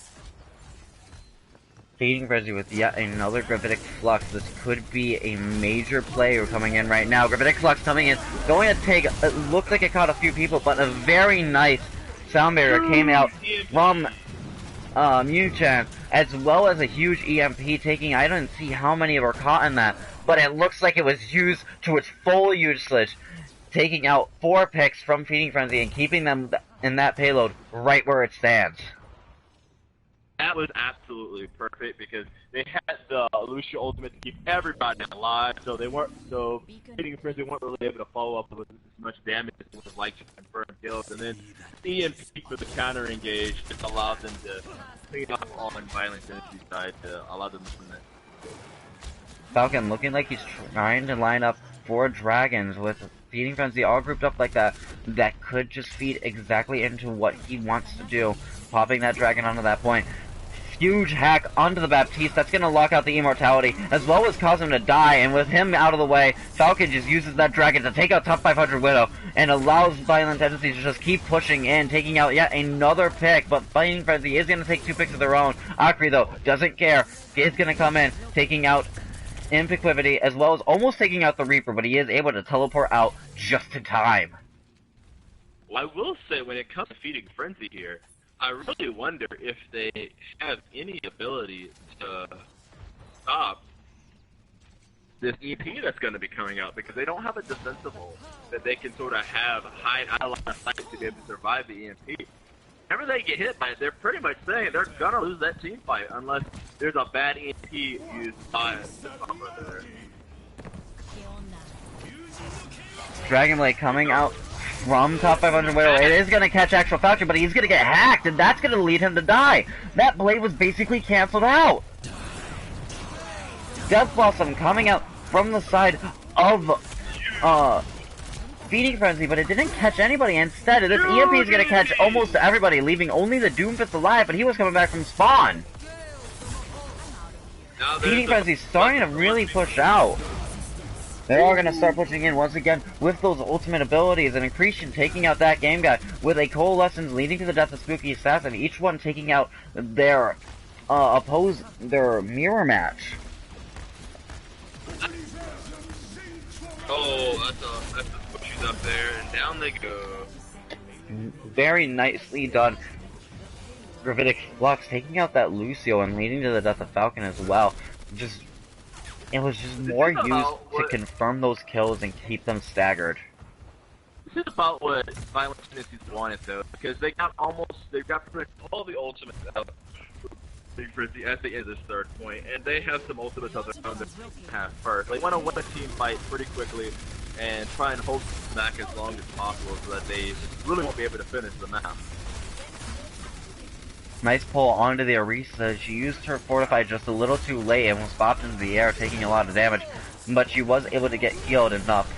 Feeding Frenzy with yet another Gravitic Flux. This could be a major player coming in right now. Gravitic Flux coming in, going to take, it looked like it caught a few people, but a very nice Sound Barrier came out from Muchan, as well as a huge EMP taking, I don't see how many were caught in that, but it looks like it was used to its full usage, taking out 4 picks from Feeding Frenzy and keeping them in that payload right where it stands. that was absolutely perfect because they had the Lucia ultimate to keep everybody alive, so Feeding Frenzy weren't really able to follow up with as much damage as they would have liked to confirm kills, and then EMP for the counter engage just allowed them to clean up on Violent Tendencies side to allow them to win that. Falcon looking like he's trying to line up 4 dragons with Feeding Frenzy all grouped up like that. That could just feed exactly into what he wants to do. Popping that dragon onto that point. Huge hack onto the Baptiste. That's going to lock out the immortality, as well as cause him to die. And with him out of the way, Falcon just uses that dragon to take out top 500 Widow and allows Violent Tendencies to just keep pushing in, taking out yet another pick. But Feeding Frenzy is going to take 2 picks of their own. Akri, though, doesn't care. Is going to come in, taking out Impiquivity, as well as almost taking out the Reaper, but he is able to teleport out just in time. Well, I will say, when it comes to Feeding Frenzy here, I really wonder if they have any ability to stop this EP that's going to be coming out, because they don't have a defensible that they can sort of have hide out of line of sight to be able to survive the EMP. Whenever they get hit by it, they're pretty much saying they're going to lose that team fight unless there's a bad EMP used by the Sombra there. Dragon Blade coming out from top 500 Widow. It is going to catch actual Falcon, but he's going to get hacked, and that's going to lead him to die. That blade was basically canceled out. Death Blossom coming out from the side of Feeding Frenzy, but it didn't catch anybody. Instead, this EMP is going to catch almost everybody, leaving only the Doomfist alive, but he was coming back from spawn. Feeding Frenzy starting to really push out. They are going to start pushing in once again with those ultimate abilities, and Accretion taking out that game guy with a Coalescence leading to the death of Spooky Assassin, each one taking out their their mirror match. Oh, that's the pushes up there, and down they go. Very nicely done. Gravitic Flux taking out that Lucio and leading to the death of Falcon as well. It was just more used to confirm those kills and keep them staggered. This is about what Violent Tendencies wanted, though, because they've got pretty much all the ultimates out at the end of this third point, and they have some ultimates of their own that they have first. They want to win a team fight pretty quickly and try and hold them back as long as possible so that they really won't be able to finish the map. Nice pull onto the Orisa. She used her Fortify just a little too late and was bopped into the air, taking a lot of damage, but she was able to get healed enough.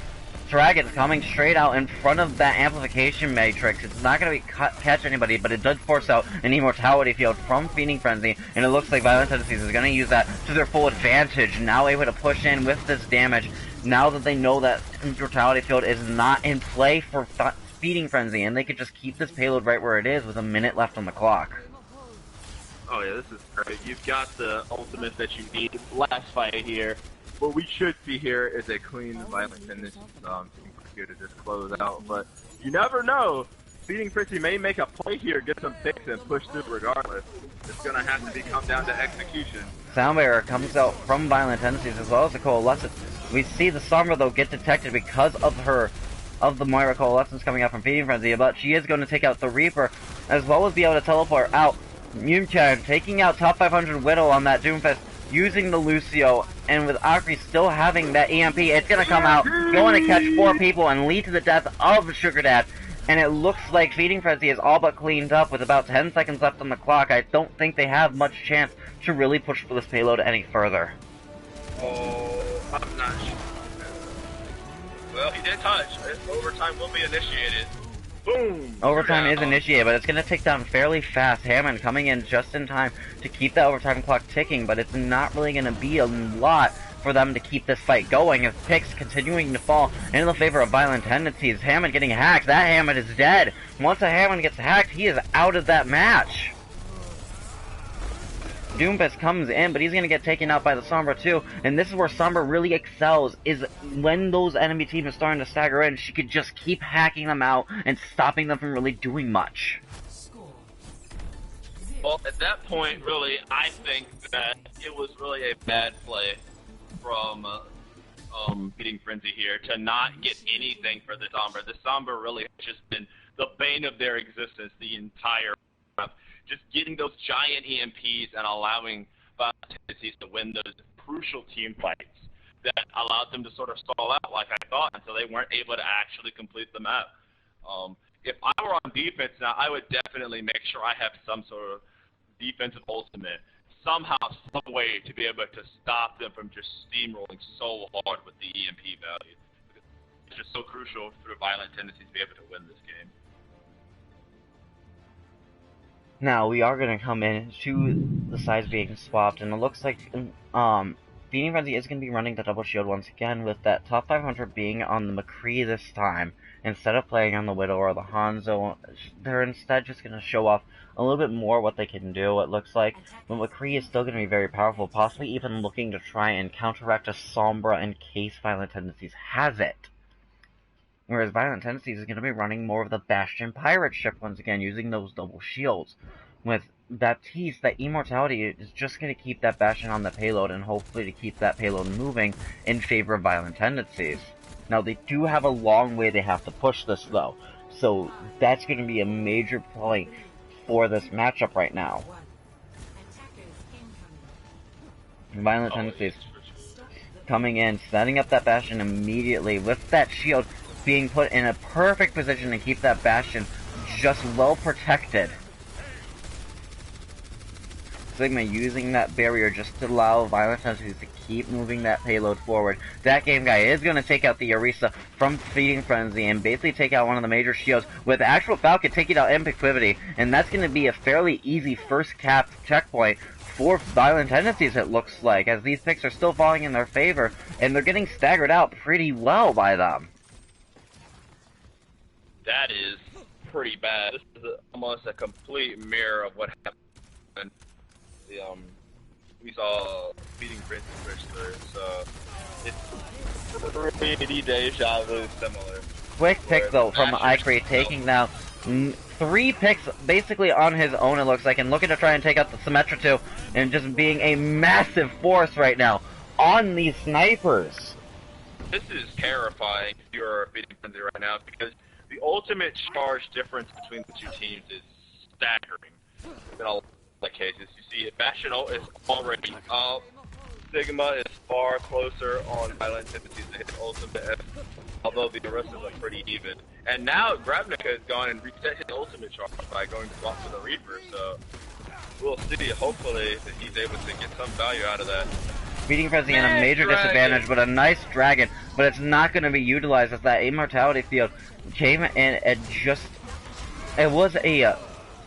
Dragon's coming straight out in front of that amplification matrix. It's not going to catch anybody, but it does force out an immortality field from Feeding Frenzy, and it looks like Violent Tendencies is going to use that to their full advantage. Now able to push in with this damage, now that they know that immortality field is not in play for Feeding Frenzy, and they could just keep this payload right where it is with a minute left on the clock. Oh yeah, this is perfect. You've got the ultimate that you need. Last fight here. What we should see here is a clean Violent Tendencies here to just close out, but you never know. Feeding Frenzy may make a play here, get some picks, and push through regardless. It's going to have to come down to execution. Sound Barrier comes out from Violent Tendencies as well as the Coalescence. We see the Sombra, though, get detected because of the Moira Coalescence coming out from Feeding Frenzy, but she is going to take out the Reaper, as well as be able to teleport out. Muchan taking out top 500 Widow on that Doomfist, using the Lucio, and with Akri still having that EMP, it's going to come out, going to catch 4 people and lead to the death of Sugar Dad. And it looks like Feeding Frenzy is all but cleaned up with about 10 seconds left on the clock. I don't think they have much chance to really push for this payload any further. Oh, I'm not sure. Well, he did touch. Overtime will be initiated. Boom! Overtime is initiated, but it's going to tick down fairly fast. Hammond coming in just in time to keep that overtime clock ticking, but it's not really going to be a lot for them to keep this fight going. As picks continuing to fall in the favor of Violent Tendencies. Hammond getting hacked. That Hammond is dead. Once a Hammond gets hacked, he is out of that match. Doompus comes in, but he's going to get taken out by the Sombra too, and this is where Sombra really excels, is when those enemy teams are starting to stagger in, she could just keep hacking them out and stopping them from really doing much. Well, at that point, really, I think that it was really a bad play from beating Frenzy here to not get anything for the Sombra. The Sombra really has just been the bane of their existence the entire time. Just getting those giant EMPs and allowing Violent Tendencies to win those crucial team fights that allowed them to sort of stall out like I thought, and so they weren't able to actually complete the map. If I were on defense now, I would definitely make sure I have some sort of defensive ultimate, somehow, some way to be able to stop them from just steamrolling so hard with the EMP value. Because it's just so crucial for Violent Tendencies to be able to win this game. Now, we are going to come in to the sides being swapped, and it looks like Feeding Frenzy is going to be running the double shield once again, with that top 500 being on the McCree this time. Instead of playing on the Widow or the Hanzo, they're instead just going to show off a little bit more what they can do, it looks like. But McCree is still going to be very powerful, possibly even looking to try and counteract a Sombra in case Violent Tendencies has it. Whereas Violent Tendencies is going to be running more of the Bastion Pirate ship once again, using those double shields. With Baptiste, that Immortality is just going to keep that Bastion on the payload and hopefully to keep that payload moving in favor of Violent Tendencies. Now, they do have a long way they have to push this, though. So, that's going to be a major point for this matchup right now. Violent Tendencies coming in, setting up that Bastion immediately with that shield being put in a perfect position to keep that Bastion just well protected. Sigma using that barrier just to allow Violent Tendencies to keep moving that payload forward. That game guy is going to take out the Orisa from Feeding Frenzy and basically take out one of the major shields with the actual Falcon taking out Impeccability, and that's going to be a fairly easy first cap checkpoint for Violent Tendencies, it looks like, as these picks are still falling in their favor, and they're getting staggered out pretty well by them. That is pretty bad. This is almost a complete mirror of what happened. We saw Feeding Frenzy switch through, so it's pretty deja vu similar. Quick pick though from Icree, taking now 3 picks basically on his own, it looks like, and looking to try and take out the Symmetra 2, and just being a massive force right now on these snipers. This is terrifying if you're Feeding Frenzy right now, because the ultimate charge difference between the two teams is staggering. In all the cases, you see Bastion is already up. Sigma is far closer on Violent Tendencies to hit ultimate, although the Orisas are pretty even. And now Grabnica has gone and reset his ultimate charge by going to swap for the Reaper, so we'll see. Hopefully that he's able to get some value out of that. Feeding Frenzy in a major disadvantage, but a nice dragon, but it's not going to be utilized as that Immortality field came in and just... It was a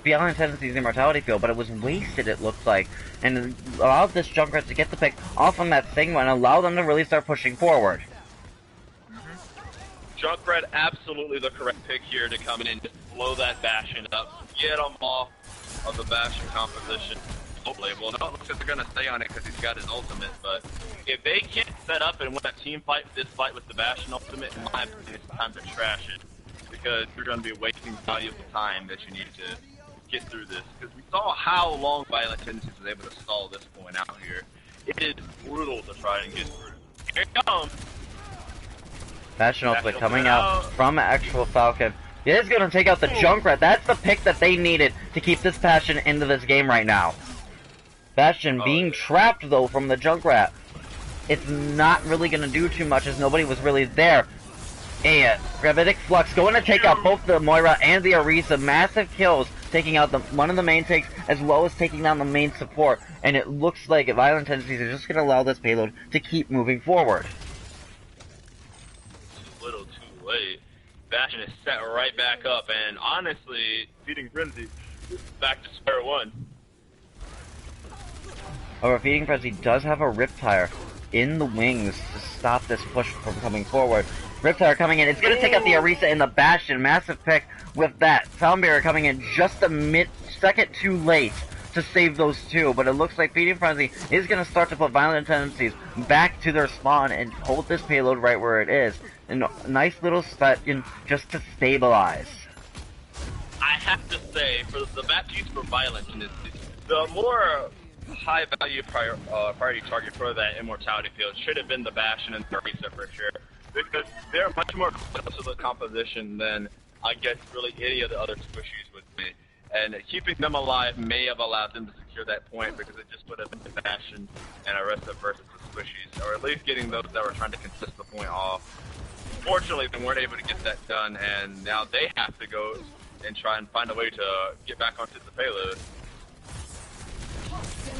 Violent Tendencies Immortality field, but it was wasted, it looked like, and allowed this Junkrat to get the pick off on that Sigma and allow them to really start pushing forward. Junkrat, absolutely the correct pick here to come in and just blow that Bastion up, get him off of the Bastion composition. Hopefully, well, no, it looks like they're going to stay on it because he's got his ultimate, but if they can't set up and win a team fight, this fight with the Bastion ultimate, in my opinion, it's time to trash it, because you're going to be wasting valuable time that you need to get through this, because we saw how long Violent Tendencies was able to stall this point out here. It is brutal to try and get through. Here it comes! Bastion ultimate coming out from actual Falcon. It is going to take out the Junkrat. That's the pick that they needed to keep this Bastion into this game right now. Bastion being trapped, though, from the Junkrat. It's not really going to do too much as nobody was really there. And Gravitic Flux going to take out both the Moira and the Orisa. Massive kills, taking out one of the main takes as well as taking down the main support. And it looks like Violent Tendencies are just going to allow this payload to keep moving forward. It's a little too late. Bastion is set right back up, and honestly, Feeding Frenzy is back to square one. However, Feeding Frenzy does have a Riptire in the wings to stop this push from coming forward. Riptire coming in. It's going to take out the Orisa and the Bastion. Massive pick with that. Sound Barrier coming in just a second too late to save those two. But it looks like Feeding Frenzy is going to start to put Violent Tendencies back to their spawn and hold this payload right where it is. And a nice little stun just to stabilize. I have to say, for the Baptiste for Violent Tendencies, the more high-value priority target for that Immortality field should have been the Bastion and the Orisa for sure. Because they're much more close to the composition than, I guess, really any of the other squishies would be. And keeping them alive may have allowed them to secure that point because it just would have been Bastion and Orisa versus the squishies, or at least getting those that were trying to contest the point off. Fortunately, they weren't able to get that done, and now they have to go and try and find a way to get back onto the payload.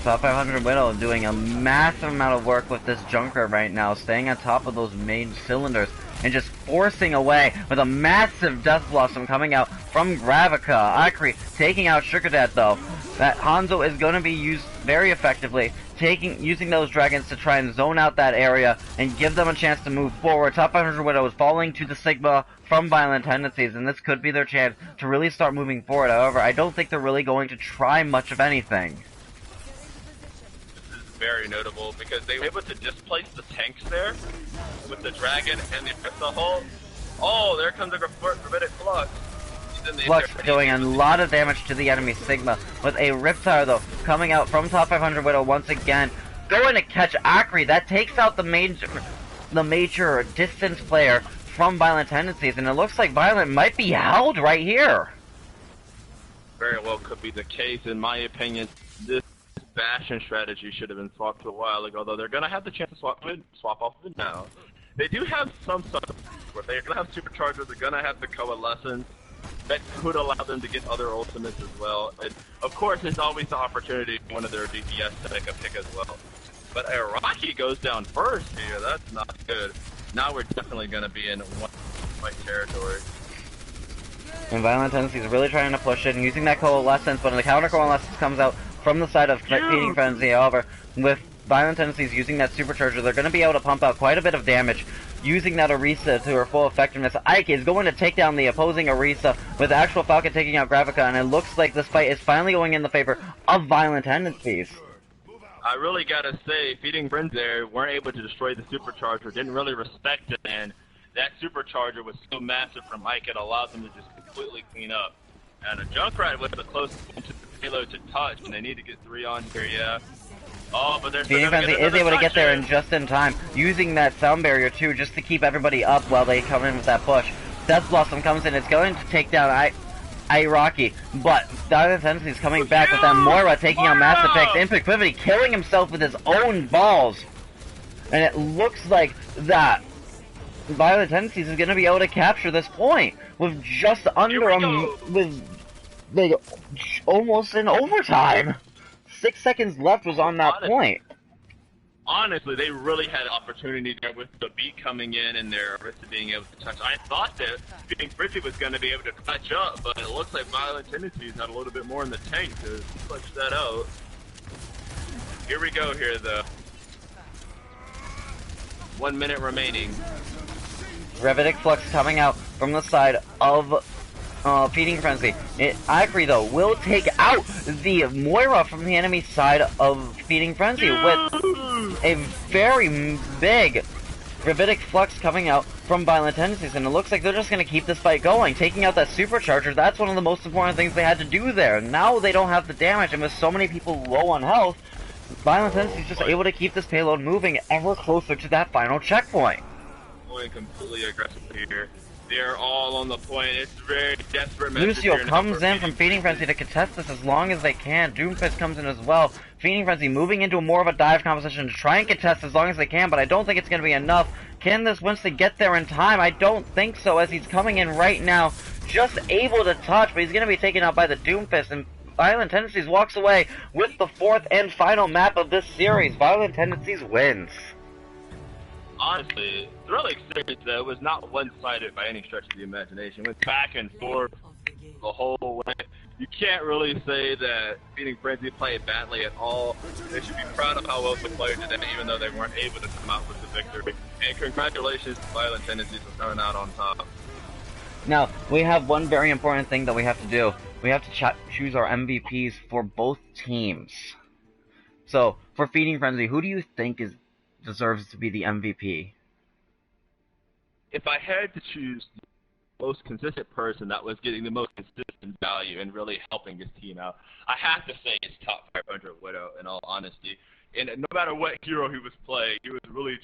Top 500 Widow doing a massive amount of work with this Junker right now, staying on top of those main cylinders and just forcing away with a massive Death Blossom coming out from Gravica. Akri taking out Sugar Dad though. That Hanzo is going to be used very effectively, using those dragons to try and zone out that area and give them a chance to move forward. Top 500 Widow is falling to the Sigma from Violent Tendencies, and this could be their chance to really start moving forward. However, I don't think they're really going to try much of anything. Very notable because they were able to displace the tanks there with the dragon and the whole. Oh, there comes a Gravitic Flux. Flux doing a lot of damage to the enemy Sigma with a Riptire though coming out from top 500 Widow once again, going to catch Akri. That takes out the major distance player from Violent Tendencies, and it looks like Violent might be held right here. Very well could be the case, in my opinion. This Bastion strategy should have been swapped a while ago, though they're going to have the chance to swap off of it now. They do have some sort of support. They're going to have Superchargers, they're going to have the Coalescence. That could allow them to get other ultimates as well. And of course, there's always the opportunity for one of their DPS to make a pick as well. But Rocky goes down first here. That's not good. Now we're definitely going to be in one-fight territory. And Violent Tendencies is really trying to push it and using that Coalescence, but the counter Coalescence comes out from the side of Feeding Frenzy. However, with Violent Tendencies using that Supercharger, they're going to be able to pump out quite a bit of damage using that Orisa to her full effectiveness. Ike is going to take down the opposing Orisa with actual Falcon taking out Gravica, and it looks like this fight is finally going in the favor of Violent Tendencies. I really gotta say, Feeding Frenzy there weren't able to destroy the Supercharger, didn't really respect it, and that Supercharger was so massive from Ike, it allowed them to just completely clean up. And a Junkrat was the closest one to the payload to touch, and they need to get 3 on here, yeah. Oh, but there's Feeding Frenzy is able to get there in just in time, using that Sound Barrier too, just to keep everybody up while they come in with that push. Death Blossom comes in, it's going to take down Rocky, but Violent Tendencies is coming back with that Moira taking out massive picks, Impequivity killing himself with his own balls. And it looks like that Violent Tendencies is going to be able to capture this point with just under almost in overtime. 6 seconds left was on that point. Honestly, they really had an opportunity there with the beat coming in and their Orisa being able to touch. I thought that Feeding Frenzy was going to be able to catch up, but it looks like Violent Tendencies had a little bit more in the tank to clutch that out. Here we go here, though. 1 minute remaining. Gravitic Flux coming out from the side of Feeding Frenzy. Akri, though, will take out the Moira from the enemy side of Feeding Frenzy with a very big Gravitic Flux coming out from Violent Tendencies, and it looks like they're just going to keep this fight going. Taking out that Supercharger, that's one of the most important things they had to do there. Now they don't have the damage, and with so many people low on health, Violent Tendencies is just able to keep this payload moving ever closer to that final checkpoint. Going completely aggressive here. They're all on the point. It's very desperate. Lucio comes in from Feeding Frenzy to contest this as long as they can. Doomfist comes in as well. Feeding Frenzy moving into more of a dive composition to try and contest as long as they can, but I don't think it's going to be enough. Can this Winston get there in time? I don't think so, as he's coming in right now, just able to touch, but he's going to be taken out by the Doomfist, and Violent Tendencies walks away with the 4th and final map of this series. Violent Tendencies wins. honestly, thrilling experience that was not one-sided by any stretch of the imagination. It went back and forth the whole way. You can't really say that Feeding Frenzy played badly at all. They should be proud of how well they played today, even though they weren't able to come out with the victory. And congratulations to Violent Tendencies for coming out on top. Now, we have one very important thing that we have to do. We have to choose our MVPs for both teams. So, for Feeding Frenzy, who do you think deserves to be the MVP? If I had to choose the most consistent person that was getting the most consistent value and really helping his team out, I have to say it's top 500 Widow, in all honesty. And no matter what hero he was playing, he was really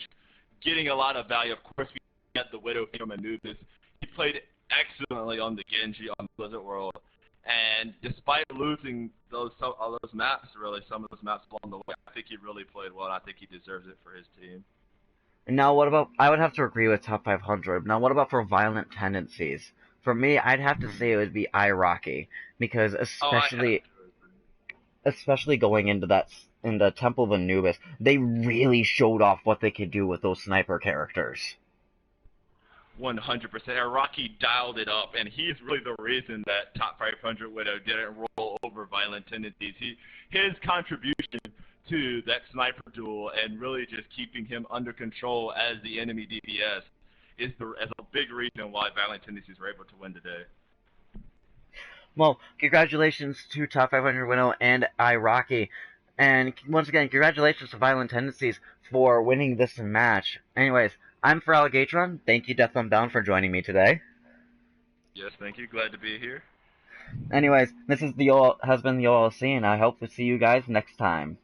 getting a lot of value. Of course, we had the Widow from Anubis. He played excellently on the Genji on Blizzard World. And despite losing those maps, some of those maps along the way, I think he really played well, and I think he deserves it for his team. Now, what about... I would have to agree with top 500. Now, what about for Violent Tendencies? For me, I'd have to say it would be Iraqi, because especially going into in the Temple of Anubis, they really showed off what they could do with those sniper characters. 100%. Iraqi dialed it up, and he's really the reason that top 500 Widow didn't roll over Violent Tendencies. His contribution to that sniper duel and really just keeping him under control as the enemy DPS is a big reason why Violent Tendencies were able to win today. Well, congratulations to top 500 Widow and Iraqi. And once again, congratulations to Violent Tendencies for winning this match. Anyways, I'm for Alligatron. Thank you, Death Unbound, for joining me today. Yes, thank you. Glad to be here. Anyways, this has been the OLC, and I hope to see you guys next time.